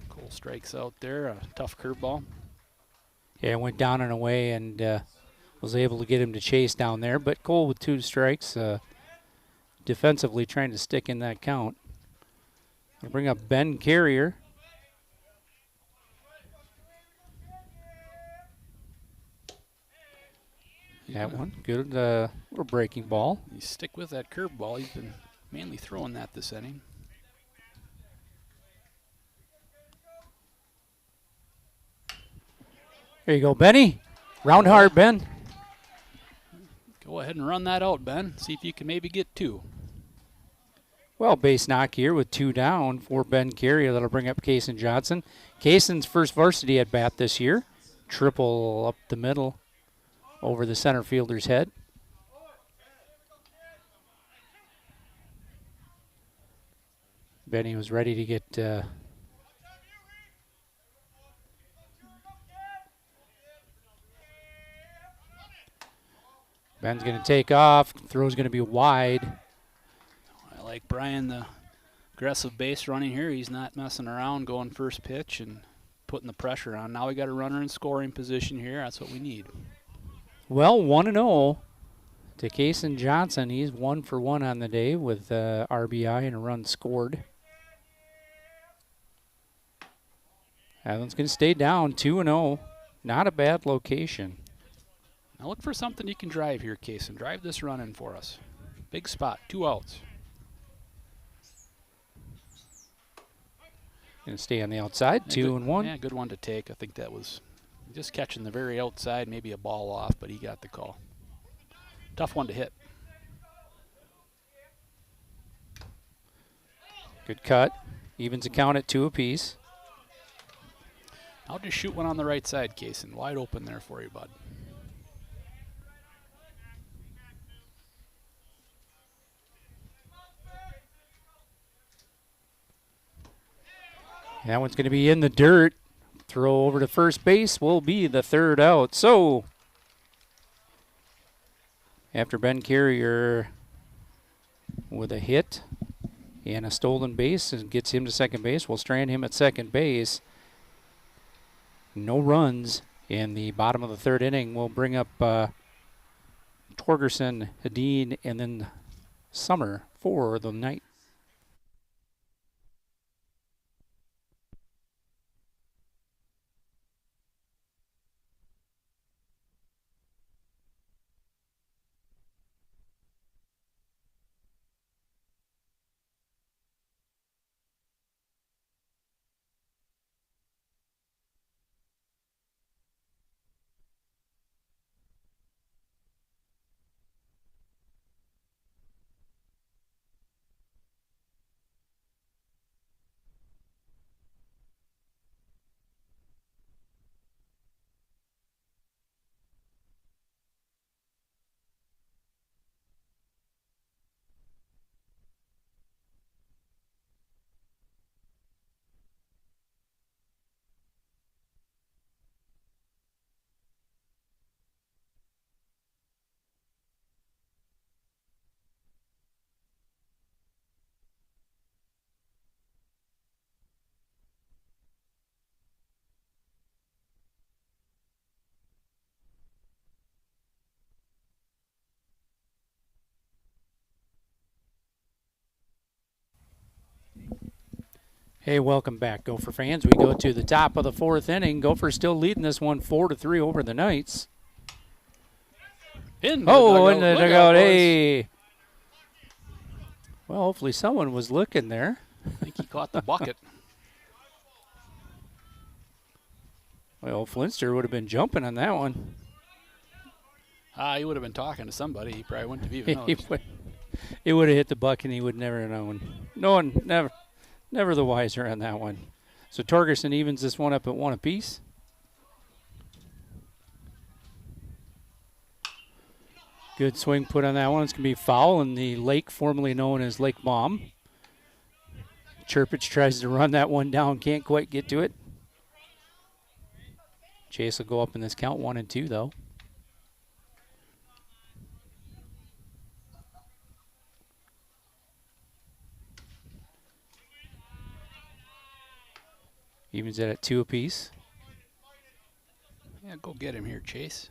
Cole strikes out there. A tough curveball. Yeah, went down and away and was able to get him to chase down there. But Cole with 2 strikes, defensively trying to stick in that count. I'll bring up Ben Carrier. That one, good little breaking ball. You stick with that curveball. He's been mainly throwing that this inning. There you go, Benny. Round hard, Ben. Go ahead and run that out, Ben. See if you can maybe get 2. Well, base knock here with 2 down for Ben Carrier. That'll bring up Kaysen Johnson. Kaysen's first varsity at bat this year. Triple up the middle over the center fielder's head. Benny was ready to get Ben's going to take off. Throw's going to be wide. I like Brian, the aggressive base running here. He's not messing around, going first pitch and putting the pressure on. Now we got a runner in scoring position here. That's what we need. Well, 1-0 to Kaysen Johnson. He's 1 for 1 on the day with RBI and a run scored. Allen's going to stay down 2-0. Not a bad location. Now look for something you can drive here, Kaysen. Drive this run in for us. Big spot, 2 outs. Going to stay on the outside, 2-1. Yeah, good one to take. I think that was just catching the very outside, maybe a ball off, but he got the call. Tough one to hit. Good cut. Evens the count at 2 apiece. I'll just shoot one on the right side, Kaysen. Wide open there for you, bud. That one's going to be in the dirt. Throw over to first base will be the 3rd out. So, after Ben Carrier with a hit and a stolen base and gets him to second base, we'll strand him at second base. No runs in the bottom of the 3rd inning. We'll bring up Torgerson, Hadeen, and then Summer for the night. Hey, welcome back, Gopher fans. We go to the top of the 4th inning. Gopher still leading this one 4-3 over the Knights. In the dugout, hey. Well, hopefully someone was looking there. I think he caught the bucket. Well, Flinster would have been jumping on that one. He would have been talking to somebody. He probably wouldn't have even noticed. It would have hit the buck, and he would never have known. No one, never the wiser on that one. So Torgerson evens this one up at 1 apiece. Good swing put on that one. It's going to be foul in the lake formerly known as Lake Baum. Chirpich tries to run that one down, can't quite get to it. Chase will go up in this count 1-2 though. Evens it at 2 apiece. Yeah, go get him here, Chase.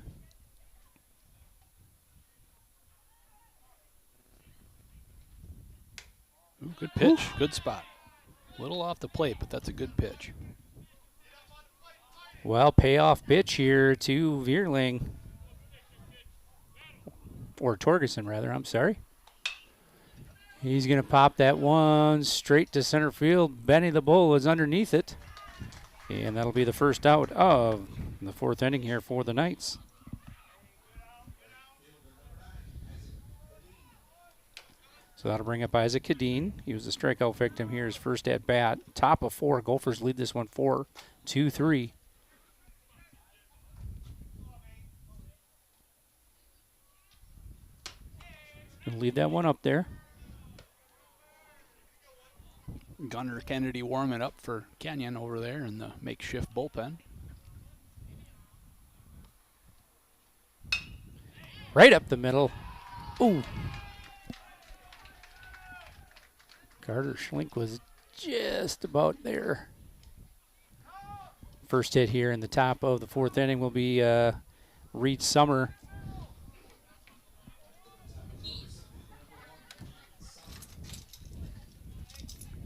Ooh, good pitch, good spot. Little off the plate, but that's a good pitch. Well, payoff pitch here to Vierling. Or Torgerson, rather, I'm sorry. He's going to pop that one straight to center field. Benny the Bull is underneath it. And that'll be the first out of the 4th inning here for the Knights. So that'll bring up Isaac Kadeen. He was the strikeout victim here, his first at bat. Top of 4. Gophers lead this one 4-2-3. Gonna leave that one up there. Gunnar Kennedy warming up for Kenyon over there in the makeshift bullpen. Right up the middle. Ooh. Carter Schlink was just about there. First hit here in the top of the 4th inning will be Reed Summer.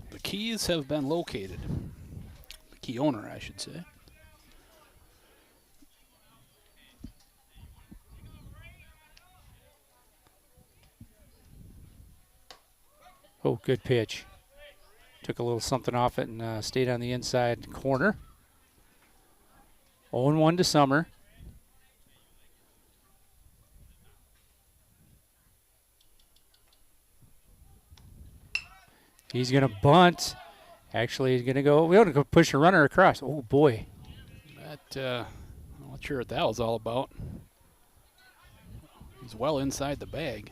The keys have been located. The key owner, I should say. Oh, good pitch. Took a little something off it and stayed on the inside corner. 0-1 to Summer. He's going to bunt. Actually, he's going to go. We ought to go push a runner across. Oh, boy. I'm not sure what that was all about. He's well inside the bag.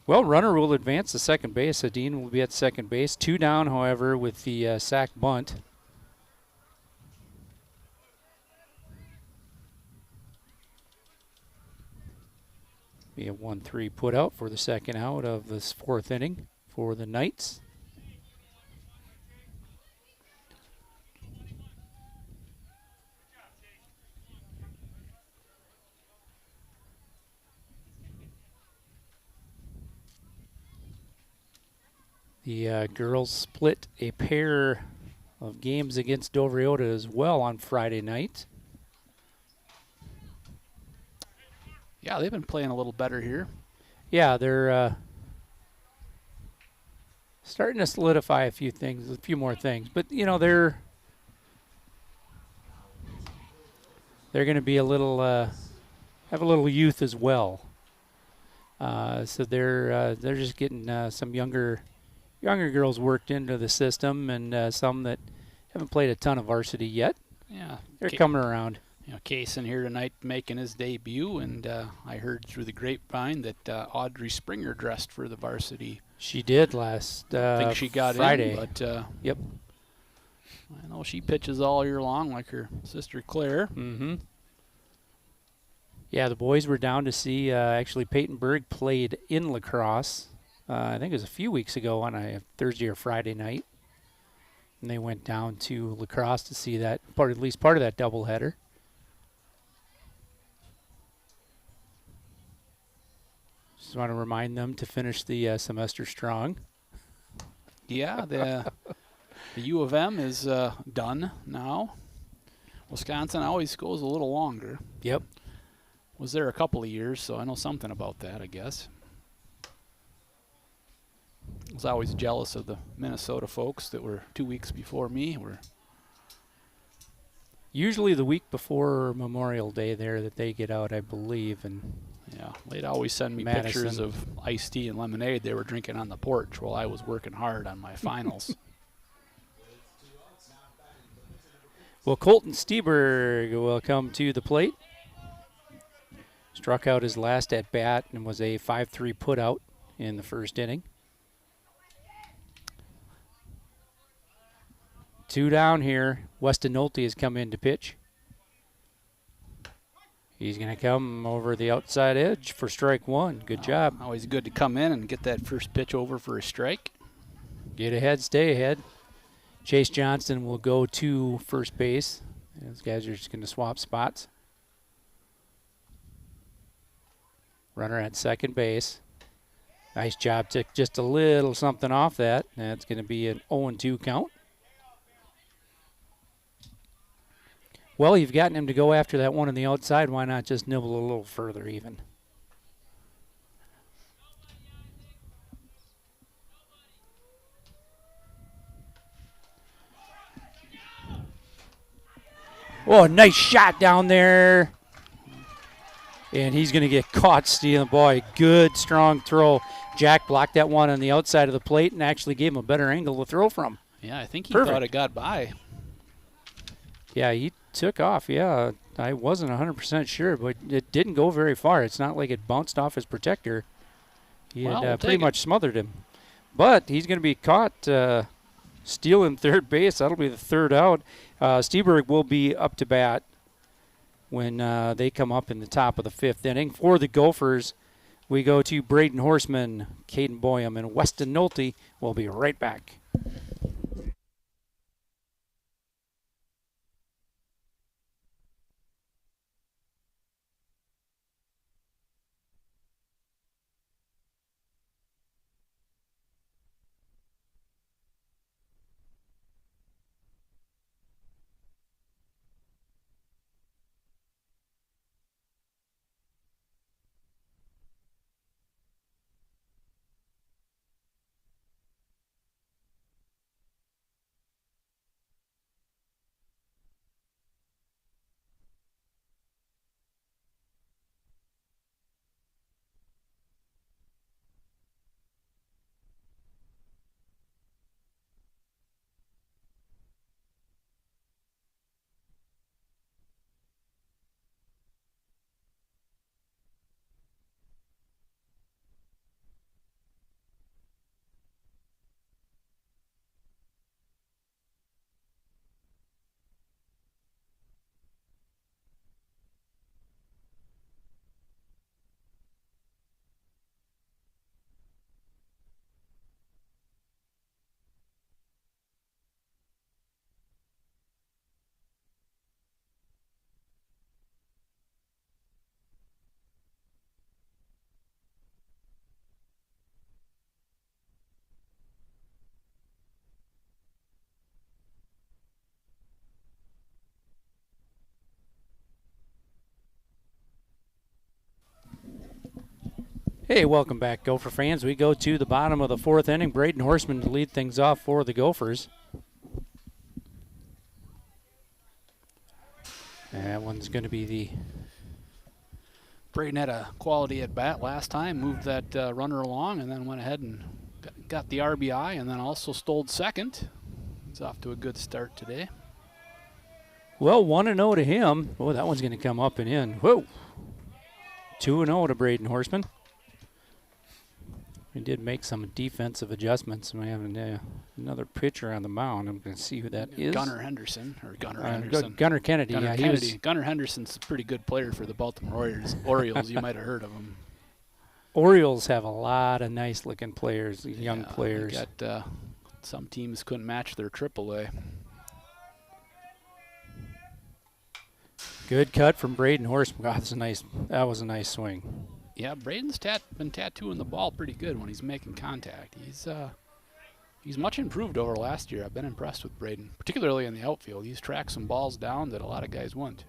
Well, runner will advance to second base. Adine will be at second base. 2 down, however, with the sack bunt. Be a 1-3 put out for the second out of this 4th inning for the Knights. The girls split a pair of games against Dovriota as well on Friday night. Yeah, they've been playing a little better here. Yeah, they're starting to solidify a few things, a few more things. But, you know, they're going to be a little, have a little youth as well. So they're just getting some younger girls worked into the system, and some that haven't played a ton of varsity yet. Yeah, They're coming around. You know, Case in here tonight making his debut, and I heard through the grapevine that Audrey Springer dressed for the varsity. She did last I think she got Friday. in, but yep. I know she pitches all year long like her sister Claire. Mm-hmm. Yeah, the boys were down to see actually Peyton Berg played in lacrosse. I think it was a few weeks ago on a Thursday or Friday night. And they went down to lacrosse to see that, at least part of that doubleheader. Just want to remind them to finish the semester strong. Yeah, the U of M is done now. Wisconsin always goes a little longer. Yep. Was there a couple of years, so I know something about that, I guess. I was always jealous of the Minnesota folks that were 2 weeks before me. Were Usually the week before Memorial Day there that they get out, I believe. And Yeah, they'd always send me Madison. pictures of iced tea and lemonade they were drinking on the porch while I was working hard on my finals. Well, Colton Steberg will come to the plate. Struck out his last at bat and was a 5-3 putout in the first inning. 2 down here. Weston Nolte has come in to pitch. He's going to come over the outside edge for strike 1. Good job. Always good to come in and get that first pitch over for a strike. Get ahead, stay ahead. Chase Johnston will go to first base. Those guys are just going to swap spots. Runner at second base. Nice job. Took just a little something off that. That's going to be an 0-2 count. Well, you've gotten him to go after that one on the outside. Why not just nibble a little further even? Oh, nice shot down there. And he's going to get caught stealing. Boy, good, strong throw. Jack blocked that one on the outside of the plate and actually gave him a better angle to throw from. Yeah, I think he Perfect. thought it got by. Yeah, he took off. Yeah, I wasn't 100% sure, but it didn't go very far. It's not like it bounced off his protector. He had pretty much smothered him. But he's going to be caught stealing third base. That'll be the third out. Steberg will be up to bat when they come up in the top of the 5th inning. For the Gophers, we go to Braden Horseman, Caden Boyum, and Weston Nolte. We'll be right back. Hey, welcome back, Gopher fans. We go to the bottom of the 4th inning. Braden Horseman to lead things off for the Gophers. That one's going to be the... Braden had a quality at bat last time, moved that runner along, and then went ahead and got the RBI, and then also stole second. He's off to a good start today. Well, 1-0 to him. Oh, that one's going to come up and in. Whoa. 2-0 to Braden Horseman. We did make some defensive adjustments. We have another pitcher on the mound. I'm going to see who that is. Gunnar Henderson. Gunnar Kennedy. Gunnar yeah, Kennedy. Gunnar Henderson's a pretty good player for the Baltimore Orioles. You might have heard of him. Orioles have a lot of nice-looking players, young players. Some teams couldn't match their AAA. Good cut from Braden Horseman. God, that was a nice swing. Yeah, Braden's been tattooing the ball pretty good when he's making contact. He's much improved over last year. I've been impressed with Braden, particularly in the outfield. He's tracked some balls down that a lot of guys wouldn't.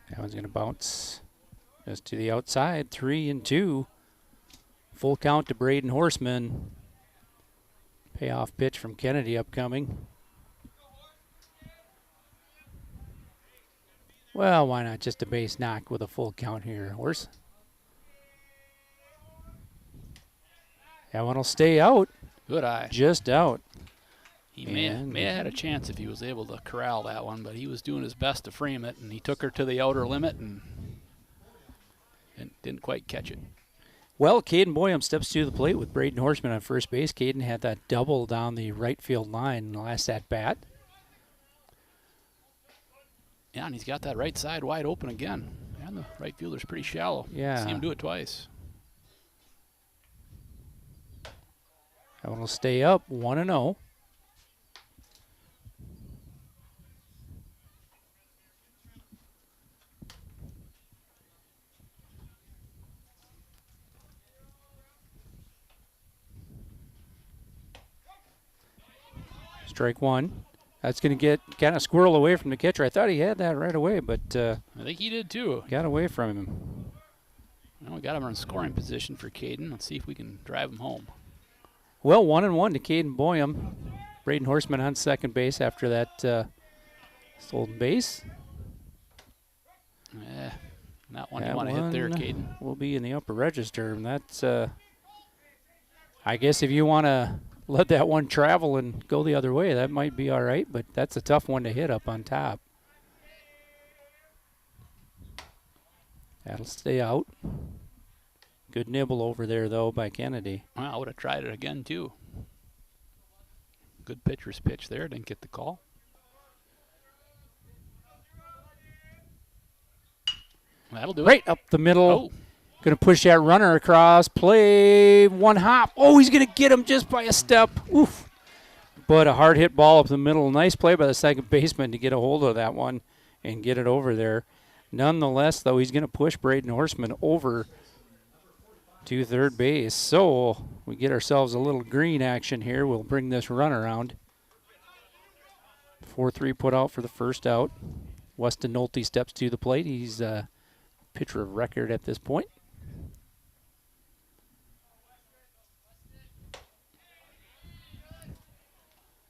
That one's going to bounce just to the outside. 3-2. Full count to Braden Horseman. Payoff pitch from Kennedy upcoming. Well, why not just a base knock with a full count here, horse? That one will stay out. Good eye. Just out. He may have had a chance if he was able to corral that one, but he was doing his best to frame it, and he took her to the outer limit and didn't quite catch it. Well, Caden Boyum steps to the plate with Braden Horseman on first base. Caden had that double down the right field line in the last at bat. Yeah, and he's got that right side wide open again. And the right fielder's pretty shallow. Yeah. See him do it twice. That one will stay up, 1-0. Strike one. That's going to get kind of squirrel away from the catcher. I thought he had that right away, but I think he did too. Got away from him. Well, we got him in scoring position for Caden. Let's see if we can drive him home. Well, 1-1 to Caden Boyum. Braden Horseman on second base after that stolen base. Not one you want to hit there, Caden. Will be in the upper register, and that's, I guess if you want to let that one travel and go the other way, that might be all right, but that's a tough one to hit up on top. That'll stay out. Good nibble over there, though, by Kennedy. Well, I would have tried it again, too. Good pitcher's pitch there. Didn't get the call. That'll do it. Right up the middle. Oh. Going to push that runner across. Play one hop. Oh, he's going to get him just by a step. Oof. But a hard hit ball up the middle. Nice play by the second baseman to get a hold of that one and get it over there. Nonetheless, though, he's going to push Braden Horseman over to third base. So we get ourselves a little green action here. We'll bring this run around. 4-3 put out for the first out. Weston Nolte steps to the plate. He's a pitcher of record at this point.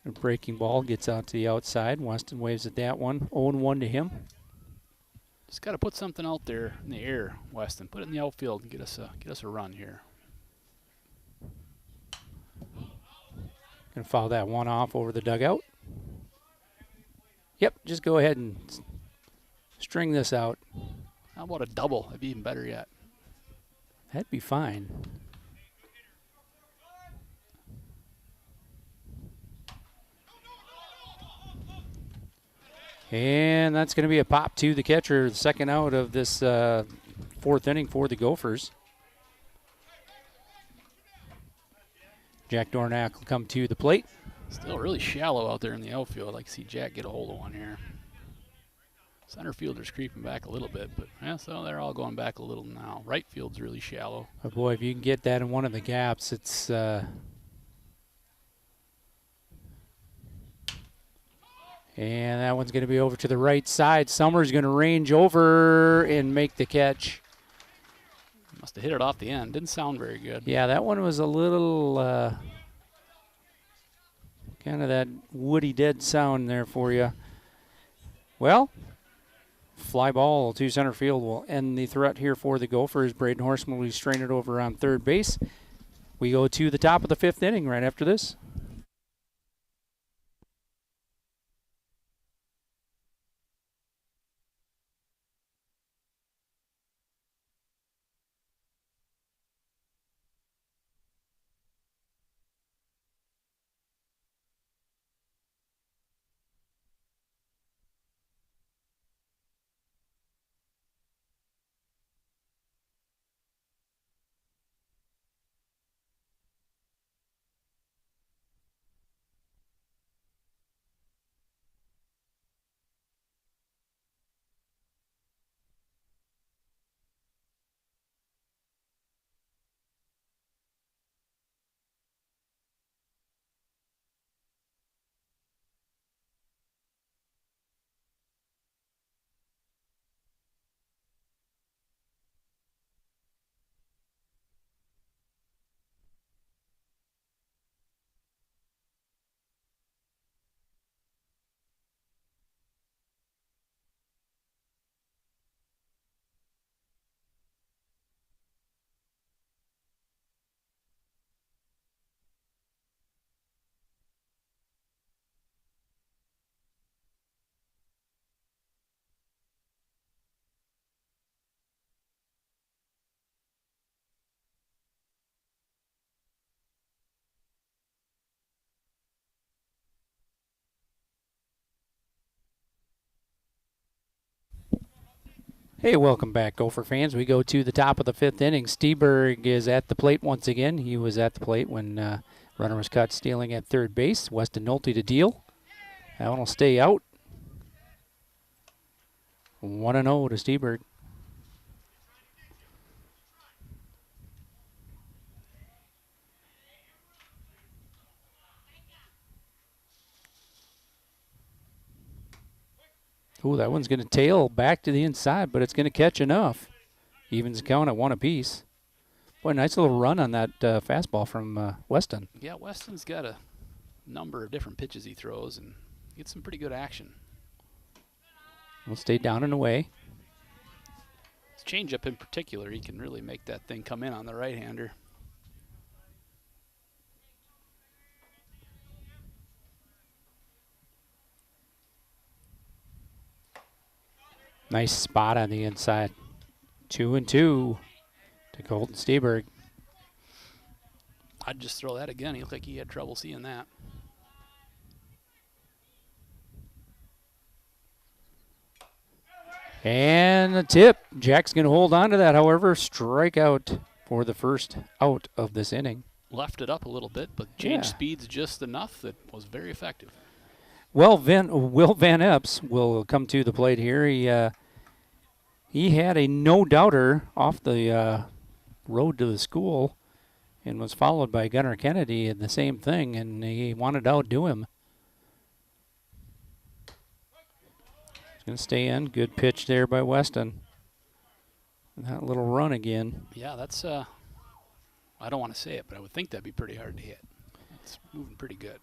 A breaking ball gets out to the outside. Weston waves at that one. 0-1 to him. Just got to put something out there in the air, Weston. Put it in the outfield and get us a run here. Gonna foul that one off over the dugout. Yep, just go ahead and string this out. How about a double? That'd be even better yet. That'd be fine. And that's going to be a pop to the catcher, the second out of this fourth inning for the Gophers. Jack Dornack will come to the plate. Still really shallow out there in the outfield. I'd like to see Jack get a hold of one here. Center fielder's creeping back a little bit, but yeah, so they're all going back a little now. Right field's really shallow. Oh boy, if you can get that in one of the gaps, it's and that one's going to be over to the right side. Summers going to range over and make the catch. Must have hit it off the end. Didn't sound very good. Yeah, that one was a little kind of that woody dead sound there for you. Well, fly ball to center field will end the threat here for the Gophers. Braden Horseman will strain it over on third base. We go to the top of the fifth inning right after this. Hey, welcome back, Gopher fans. We go to the top of the fifth inning. Steberg is at the plate once again. He was at the plate when runner was caught stealing at third base. Weston Nolte to deal. That one will stay out. 1-0 to Steberg. Ooh, that one's going to tail back to the inside, but it's going to catch enough. Evens the count at 1 apiece. Boy, nice little run on that fastball from Weston. Yeah, Weston's got a number of different pitches he throws and gets some pretty good action. We'll stay down and away. His changeup in particular, he can really make that thing come in on the right-hander. Nice spot on the inside. 2-2 to Colton Steberg. I'd just throw that again. He looked like he had trouble seeing that. And the tip. Jack's going to hold on to that, however. Strikeout for the first out of this inning. Left it up a little bit, but changed speeds just enough that was very effective. Well, Will Van Epps will come to the plate here. He had a no-doubter off the road to the school and was followed by Gunnar Kennedy in the same thing, and he wanted to outdo him. He's going to stay in. Good pitch there by Weston. That little run again. Yeah, that's, I don't want to say it, but I would think that'd be pretty hard to hit. It's moving pretty good.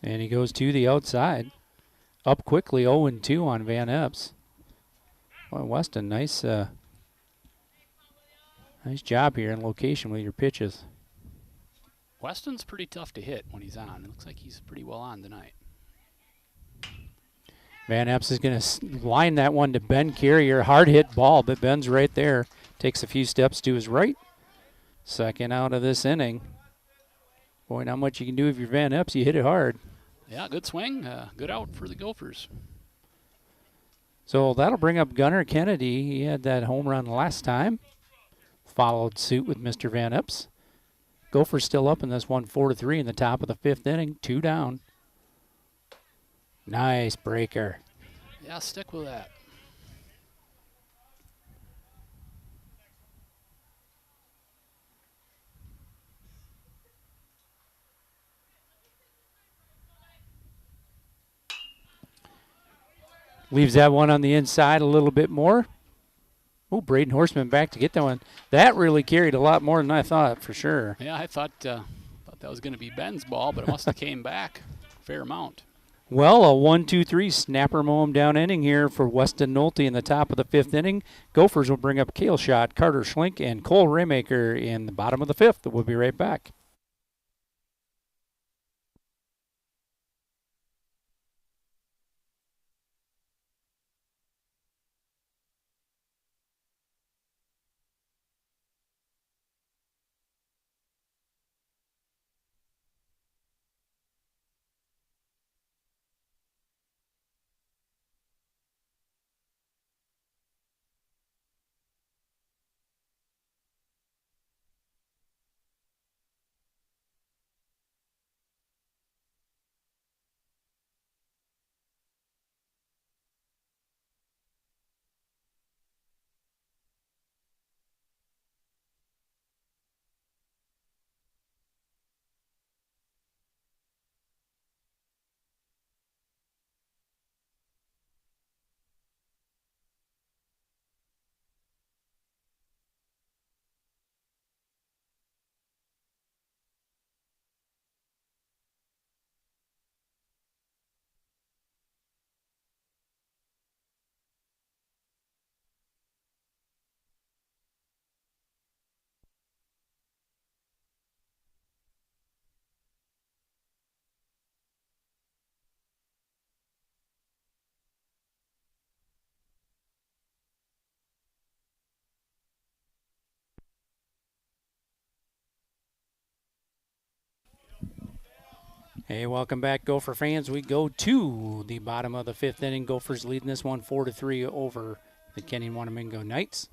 And he goes to the outside. Up quickly, 0-2 on Van Epps. Well, Weston, nice job here in location with your pitches. Weston's pretty tough to hit when he's on. It looks like he's pretty well on tonight. Van Epps is going to line that one to Ben Carrier. Hard hit ball, but Ben's right there. Takes a few steps to his right. Second out of this inning. Boy, not much you can do if you're Van Epps. You hit it hard. Yeah, good swing. Good out for the Gophers. So that'll bring up Gunnar Kennedy. He had that home run last time. Followed suit with Mr. Van Epps. Gophers still up in this one, 4-3 in the top of the fifth inning. 2 down. Nice breaker. Yeah, stick with that. Leaves that one on the inside a little bit more. Oh, Braden Horseman back to get that one. That really carried a lot more than I thought, for sure. Yeah, I thought that was going to be Ben's ball, but it must have came back a fair amount. Well, a 1-2-3 snapper mow him down inning here for Weston Nolte in the top of the fifth inning. Gophers will bring up Cale Schott, Carter Schlink, and Cole Raymaker in the bottom of the fifth. We'll be right back. Hey, welcome back, Gopher fans. We go to the bottom of the 5th inning. Gophers leading this one 4-3 over the Kenyon-Wanamingo Knights.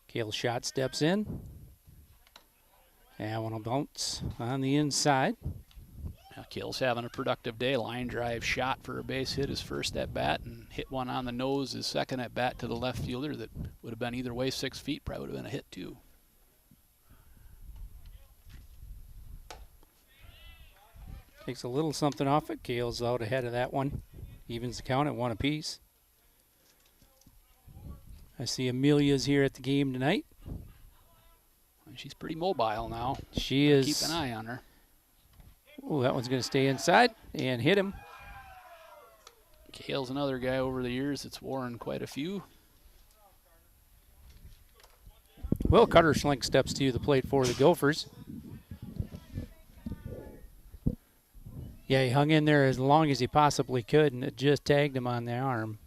Kale Schott steps in. And one will bounce on the inside. Kale's having a productive day. Line drive shot for a base hit his first at bat and hit one on the nose his second at bat to the left fielder that would have been either way 6 feet. Probably would have been a hit too. Takes a little something off it. Kale's out ahead of that one. Evens the count at 1 apiece. I see Amelia's here at the game tonight. She's pretty mobile now. She is. Keep an eye on her. Oh, that one's going to stay inside and hit him. Kale's another guy over the years that's worn quite a few. Well, Carter Schlink steps to the plate for the Gophers. Yeah, he hung in there as long as he possibly could, and it just tagged him on the arm.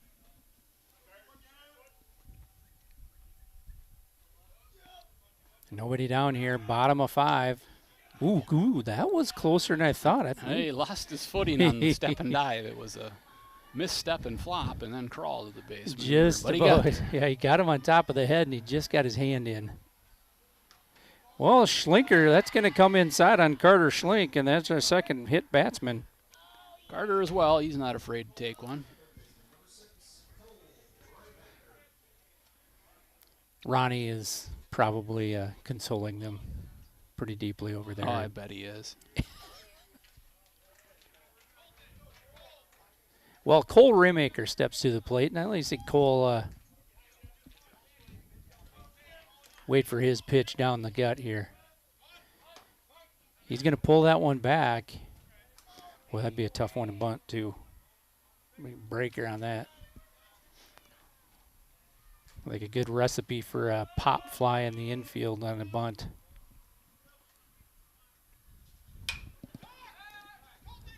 Nobody down here, bottom of 5. Ooh, that was closer than I thought. I think. He lost his footing on the step and dive. It was a misstep and flop and then crawl to the base. Just but about. he got Yeah, he got him on top of the head, and he just got his hand in. Well, Schlinker, that's going to come inside on Carter Schlink, and that's our second hit batsman. Carter as well. He's not afraid to take one. Ronnie is probably consoling them pretty deeply over there. Oh, I bet he is. Well, Cole Raymaker steps to the plate, and I only see Cole wait for his pitch down the gut here. He's going to pull that one back. Well, that'd be a tough one to bunt, too. Breaker on that. Like a good recipe for a pop fly in the infield on a bunt.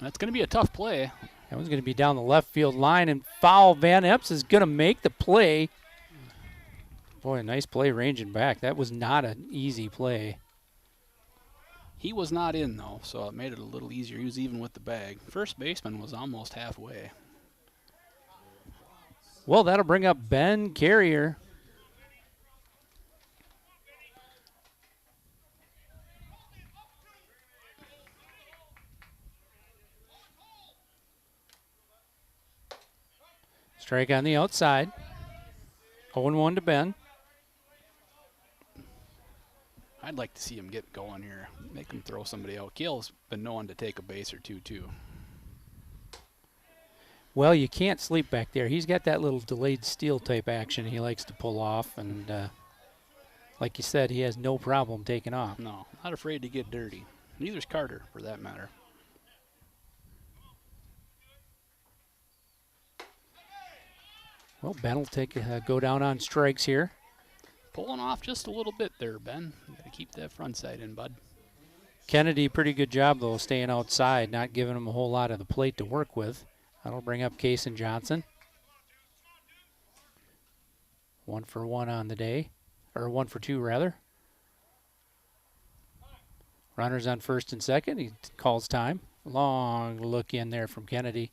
That's going to be a tough play. That one's going to be down the left field line, and foul. Van Epps is going to make the play. Boy, a nice play ranging back. That was not an easy play. He was not in, though, so it made it a little easier. He was even with the bag. First baseman was almost halfway. Well, that'll bring up Ben Carrier. Strike on the outside. 0-1 to Ben. I'd like to see him get going here. Make him throw somebody out. Kale's been known to take a base or two, too. Well, you can't sleep back there. He's got that little delayed steal type action he likes to pull off. And like you said, he has no problem taking off. No, not afraid to get dirty. Neither's Carter, for that matter. Well, Ben will go down on strikes here. Pulling off just a little bit there, Ben. You got to keep that front side in, bud. Kennedy, pretty good job, though, staying outside, not giving him a whole lot of the plate to work with. That'll bring up Kason Johnson. 1 for 1 on the day, or 1 for 2 rather. Runners on first and second. He calls time. Long look in there from Kennedy.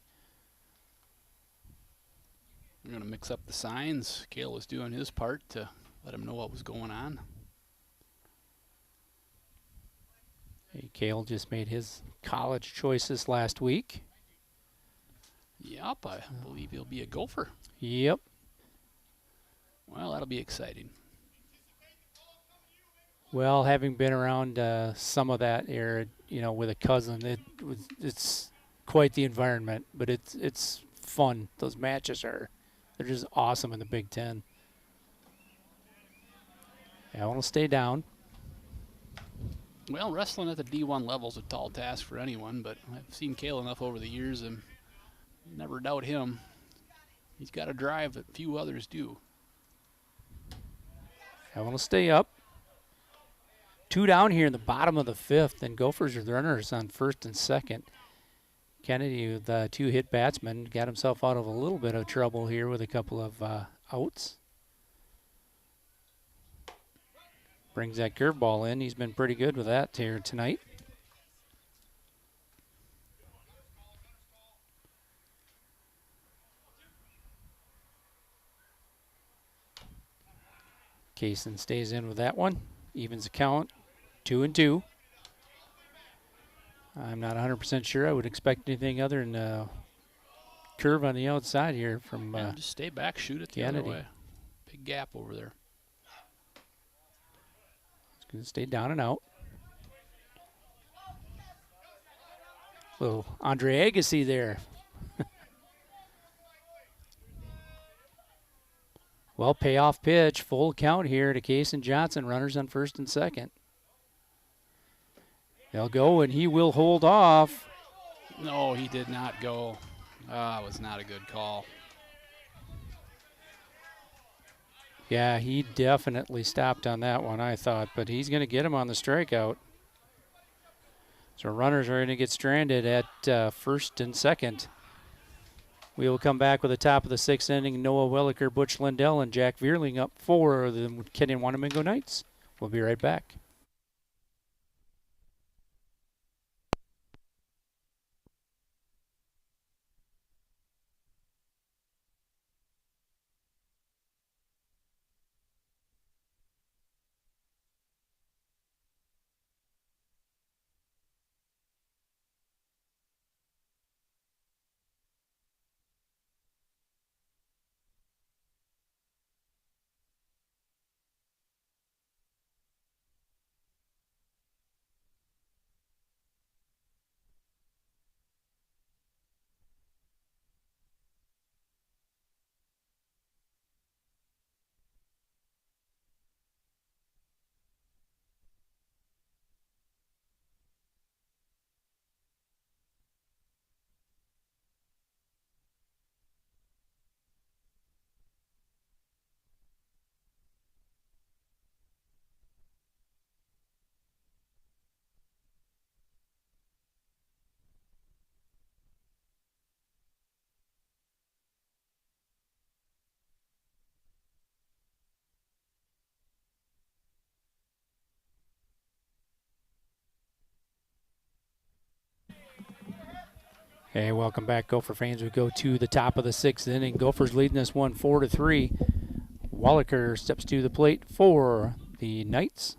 We're going to mix up the signs. Kale was doing his part to let him know what was going on. Hey, Kale just made his college choices last week. Yep, I believe he'll be a Gopher. Yep. Well, that'll be exciting. Well, having been around some of that era, with a cousin, it's quite the environment, but it's fun. Those matches they're just awesome in the Big Ten. Yeah, I want to stay down. Well, wrestling at the D1 level is a tall task for anyone, but I've seen Kale enough over the years and never doubt him. He's got a drive that few others do. I want to stay up. 2 down here in the bottom of the 5th, and Gophers are the runners on first and second. Kennedy, with 2 hit batsmen, got himself out of a little bit of trouble here with a couple of outs. Brings that curveball in. He's been pretty good with that here tonight. Kaysen stays in with that one. Evens the count, 2-2. I'm not 100% sure. I would expect anything other than a curve on the outside here from just stay back, shoot it the Kennedy. other way. Big gap over there. It's going to stay down and out. Little Andre Agassi there. Well, payoff pitch, full count here to Kaysen Johnson. Runners on first and second. They'll go, and he will hold off. No, he did not go. It was not a good call. Yeah, he definitely stopped on that one, I thought, but he's going to get him on the strikeout. So runners are going to get stranded at first and second. We will come back with the top of the sixth inning. Noah Williker, Butch Lindell, and Jack Vierling up for the Kenyon-Wanamingo Knights. We'll be right back. Hey, welcome back, Gopher fans. We go to the top of the sixth inning. Gophers leading this one 4-3. Williker steps to the plate for the Knights.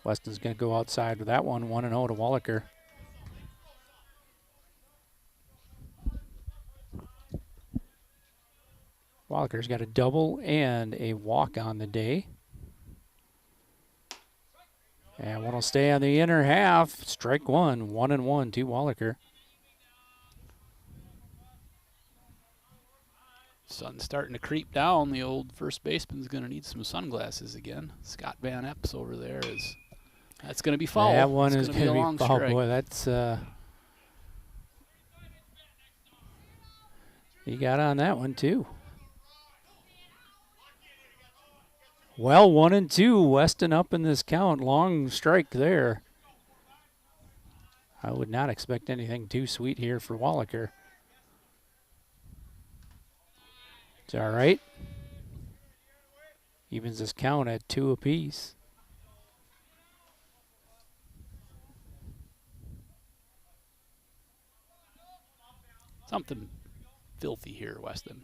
Weston's going to go outside with that one, 1-0 to Williker. Williker's got a double and a walk on the day. And one will stay on the inner half. Strike one, 1-1 to Williker. Sun's starting to creep down. The old first baseman's going to need some sunglasses again. Scott Van Epps over there that's going to be foul. That one is going to be foul. Boy, that's he got on that one too. Well, 1-2. Weston up in this count. Long strike there. I would not expect anything too sweet here for Williker. It's all right. Evens this count at 2 apiece. Something filthy here, Weston.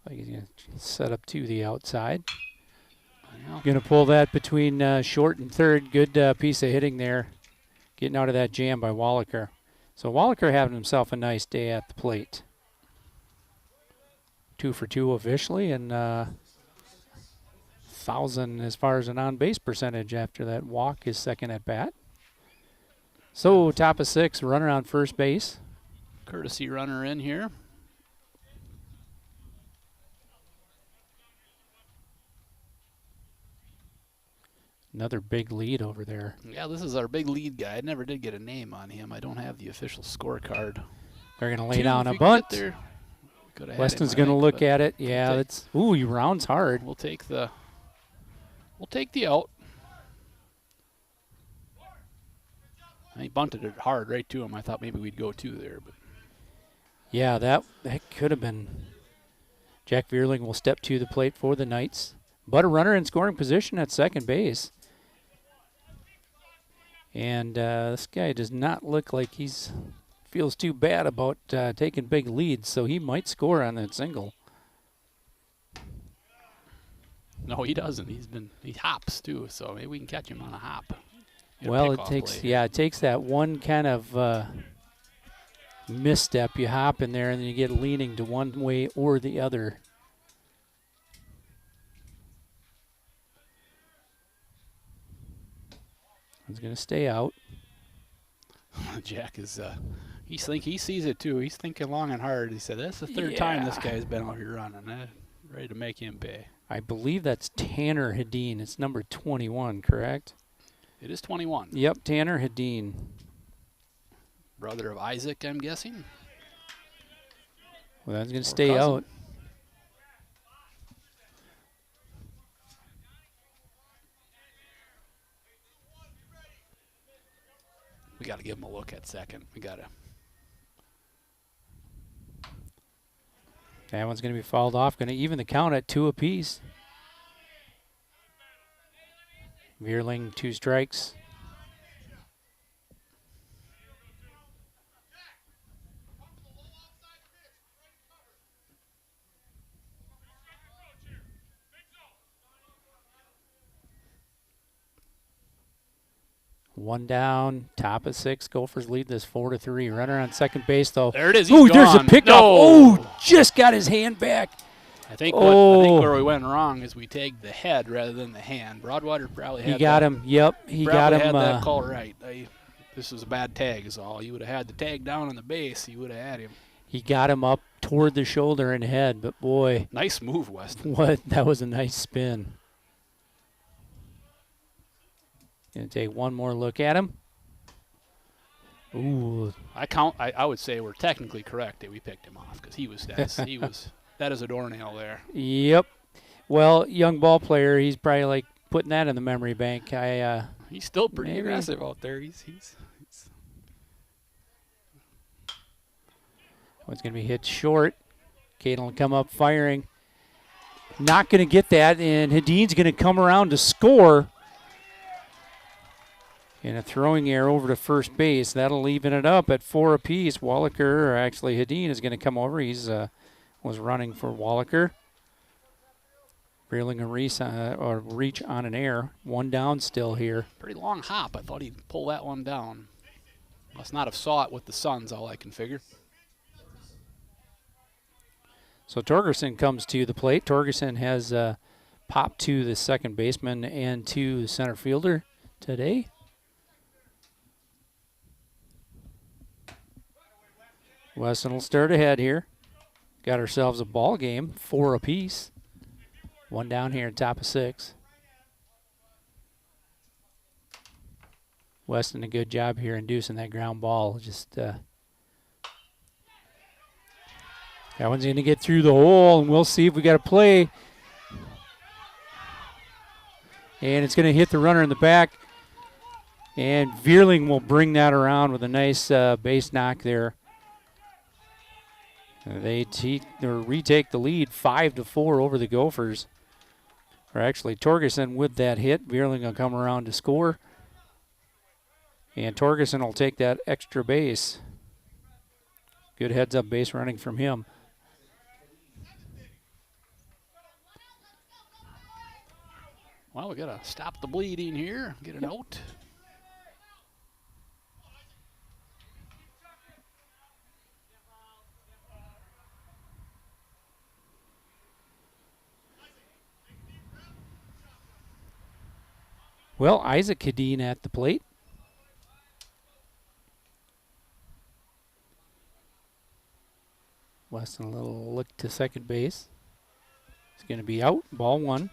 Like he's going to set up to the outside. Yeah. Going to pull that between short and third. Good piece of hitting there. Getting out of that jam by Williker. So Williker having himself a nice day at the plate. 2 for 2 officially, and 1,000 as far as an on-base percentage after that walk, his second at bat. So top of six, runner on first base. Courtesy runner in here. Another big lead over there. Yeah, this is our big lead guy. I never did get a name on him. I don't have the official scorecard. They're going to lay down a bunt. Weston's going to look at it. Yeah, that's ooh, he rounds hard. We'll take the out. He bunted it hard right to him. I thought maybe we'd go 2 there, but yeah, that could have been. Jack Vierling will step to the plate for the Knights, but a runner in scoring position at second base. And this guy does not look like feels too bad about taking big leads, so he might score on that single. No, he doesn't. He hops too, so maybe we can catch him on a hop. Get a Well, it pickoff takes play. it takes that one kind of misstep. You hop in there and then you get leaning to one way or the other. It's going to stay out. Jack is he sees it too. He's thinking long and hard. He said, "That's the third time this guy's been out here running. Ready to make him pay." I believe that's Tanner Hedin. It's number 21, correct? It is 21. Yep, Tanner Hedin. Brother of Isaac, I'm guessing. Well, that's going to Or stay cousin. out. We got to give him a look at second. We got to. That one's going to be fouled off. Going to even the count at 2 apiece. Veerling, 2 strikes. One down, top of 6. Gophers lead this 4-3. Runner on second base, though. There it is. Ooh, He's there's a gone. pickup. No. Oh, just got his hand back. I think Oh. where we went wrong is we tagged the head rather than the hand. Broadwater probably had He got him. Yep, he got probably him. had that call right. This was a bad tag is all. You would have had the tag down on the base. You would have had him. He got him up toward the shoulder and head, but boy, Nice move, Weston. that was a nice spin. Gonna take one more look at him. Ooh, I would say we're technically correct that we picked him off because he was that is a doornail there. yep. Well, young ball player, he's probably like putting that in the memory bank. He's still pretty Maybe. aggressive out there. He's It's going to be hit short. Caden will come up firing. Not going to get that, and Hedin's going to come around to score. And a throwing error over to first base. That'll even it up at 4 apiece. Wallaker, or actually Hedin, is going to come over. He's was running for Wallaker. Reeling a reach on an air. One down still here. pretty long hop. I thought he'd pull that one down. Must not have saw it with the Suns, all I can figure. So Torgerson comes to the plate. Torgerson has popped to the second baseman and to the center fielder today. Weston will start ahead here. Got ourselves a ball game, 4 apiece. One down here at top of 6. Weston a good job here inducing that ground ball. Just that one's going to get through the hole, and we'll see if we got a play. And it's going to hit the runner in the back. And Veerling will bring that around with a nice base knock there. They retake the lead 5-4 over the Gophers. Or actually, Torgerson with that hit. Veerling will come around to score. And Torgerson will take that extra base. Good heads-up base running from him. Well, we got to stop the bleeding here. Get an out. Well, Isaac Hedin at the plate. Weston a little look to second base. It's going to be out. Ball 1.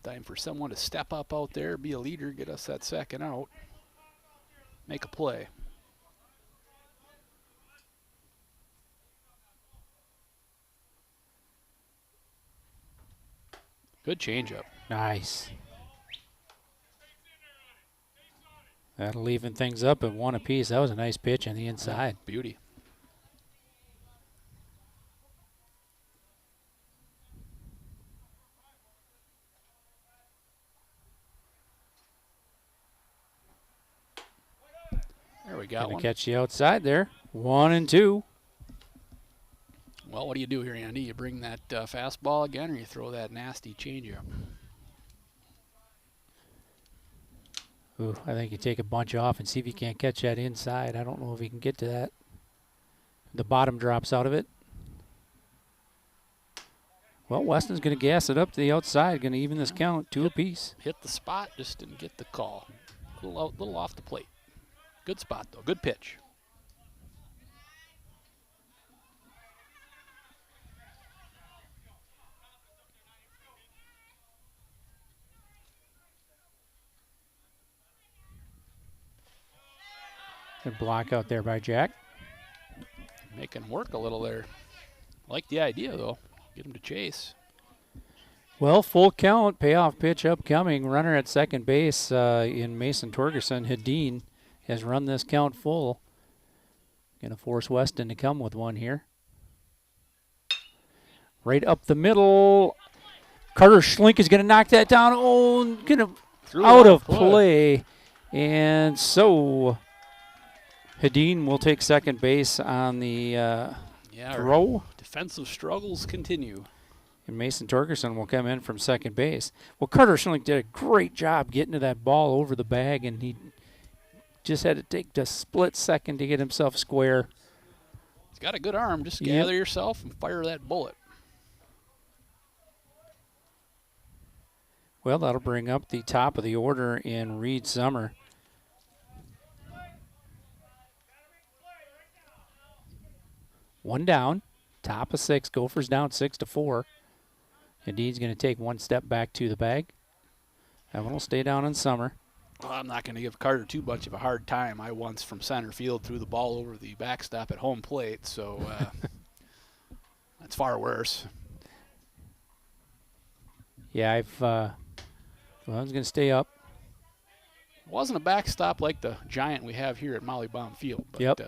Time for someone to step up out there, be a leader, get us that second out. Make a play. Good changeup. Nice. That'll even things up at 1 apiece. That was a nice pitch on the inside. Beauty. There we got Gonna one. catch you outside there. 1 and 2. Well, what do you do here, Andy? You bring that fastball again, or you throw that nasty changeup? Ooh, I think you take a bunch off and see if you can't catch that inside. I don't know if he can get to that. The bottom drops out of it. Well, Weston's going to gas it up to the outside, going to even this count, 2 apiece. Hit the spot, just didn't get the call. Little off the plate. Good spot, though. Good pitch. Good block out there by Jack. Making work a little there. Like the idea, though. Get him to chase. Well, full count, payoff pitch upcoming. Runner at second base in Mason Torgerson. Hedin has run this count full. Going to force Weston to come with one here. Right up the middle. Carter Schlink is going to knock that down. Oh, going to out of play. And so Hedin will take second base on the throw. Defensive struggles continue. And Mason Torgerson will come in from second base. Well, Carter Schlink did a great job getting to that ball over the bag, and he just had to take a split second to get himself square. He's got a good arm. Just gather yourself and fire that bullet. Well, that'll bring up the top of the order in Reed Summer. One down, top of 6. Gophers down 6-4. Hedin's going to take one step back to the bag. That one will stay down in Summer. Well, I'm not going to give Carter too much of a hard time. I once from center field threw the ball over the backstop at home plate, so that's far worse. Yeah, well, I was going to stay up. It wasn't a backstop like the giant we have here at Molly Baum Field, but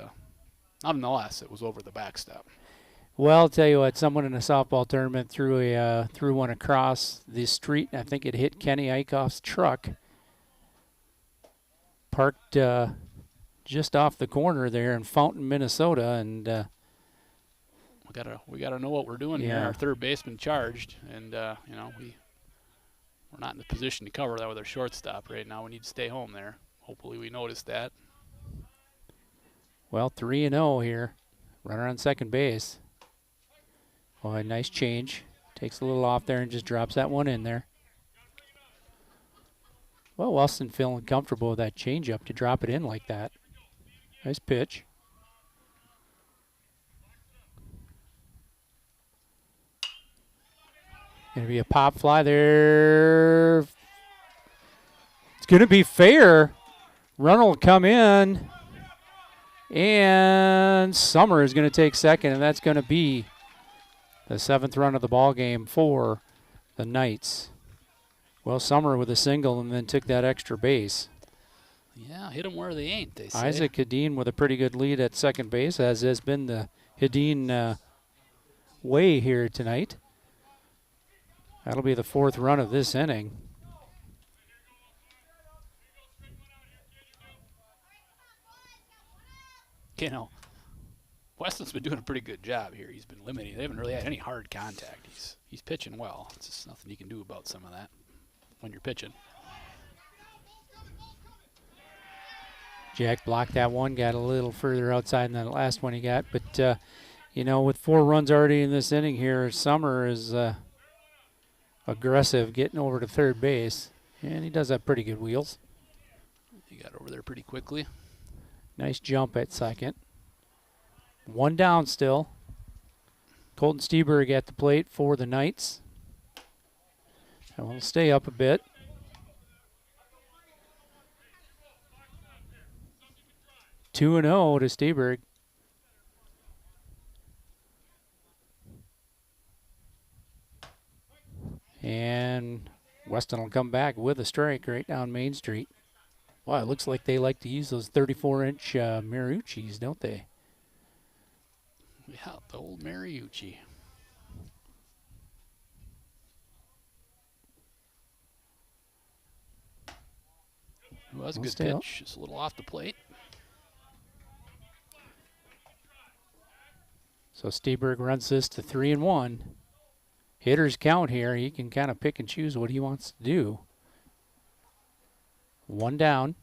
nonetheless, it was over the backstop. Well, I'll tell you what, someone in a softball tournament threw one across the street. I think it hit Kenny Eichhoff's truck. Parked just off the corner there in Fountain, Minnesota, and we gotta know what we're doing here. Our third baseman charged, and we're not in the position to cover that with our shortstop right now. We need to stay home there. Hopefully, we notice that. Well, 3-0 here. Runner on second base. Oh, a nice change. Takes a little off there and just drops that one in there. Well, Weston feeling comfortable with that changeup to drop it in like that. Nice pitch. Going to be a pop fly there. It's going to be fair. Run will come in. And Summer is going to take second, and that's going to be the 7th run of the ball game for the Knights. Well, Summer with a single and then took that extra base. Yeah, hit them where they ain't, they say. Isaac Hedin with a pretty good lead at second base, as has been the Hedin way here tonight. That'll be the 4th run of this inning. You know, Weston's been doing a pretty good job here. He's been limiting. They haven't really had any hard contact. He's pitching well. It's just nothing you can do about some of that when you're pitching. Jack blocked that one, got a little further outside than the last one he got. But, with 4 runs already in this inning here, Summer is aggressive, getting over to third base. And he does have pretty good wheels. He got over there pretty quickly. Nice jump at second. 1 down still. Colton Steberg at the plate for the Knights. And we'll stay up a bit. Two and 0 to Steberg. And Weston will come back with a strike right down Main Street. Wow, it looks like they like to use those 34-inch Mariuchis, don't they? Yeah, the old Mariucci. Well, that's a good pitch. Just a little off the plate. So Steberg runs this to 3-1. Hitters count here. He can kind of pick and choose what he wants to do. One down.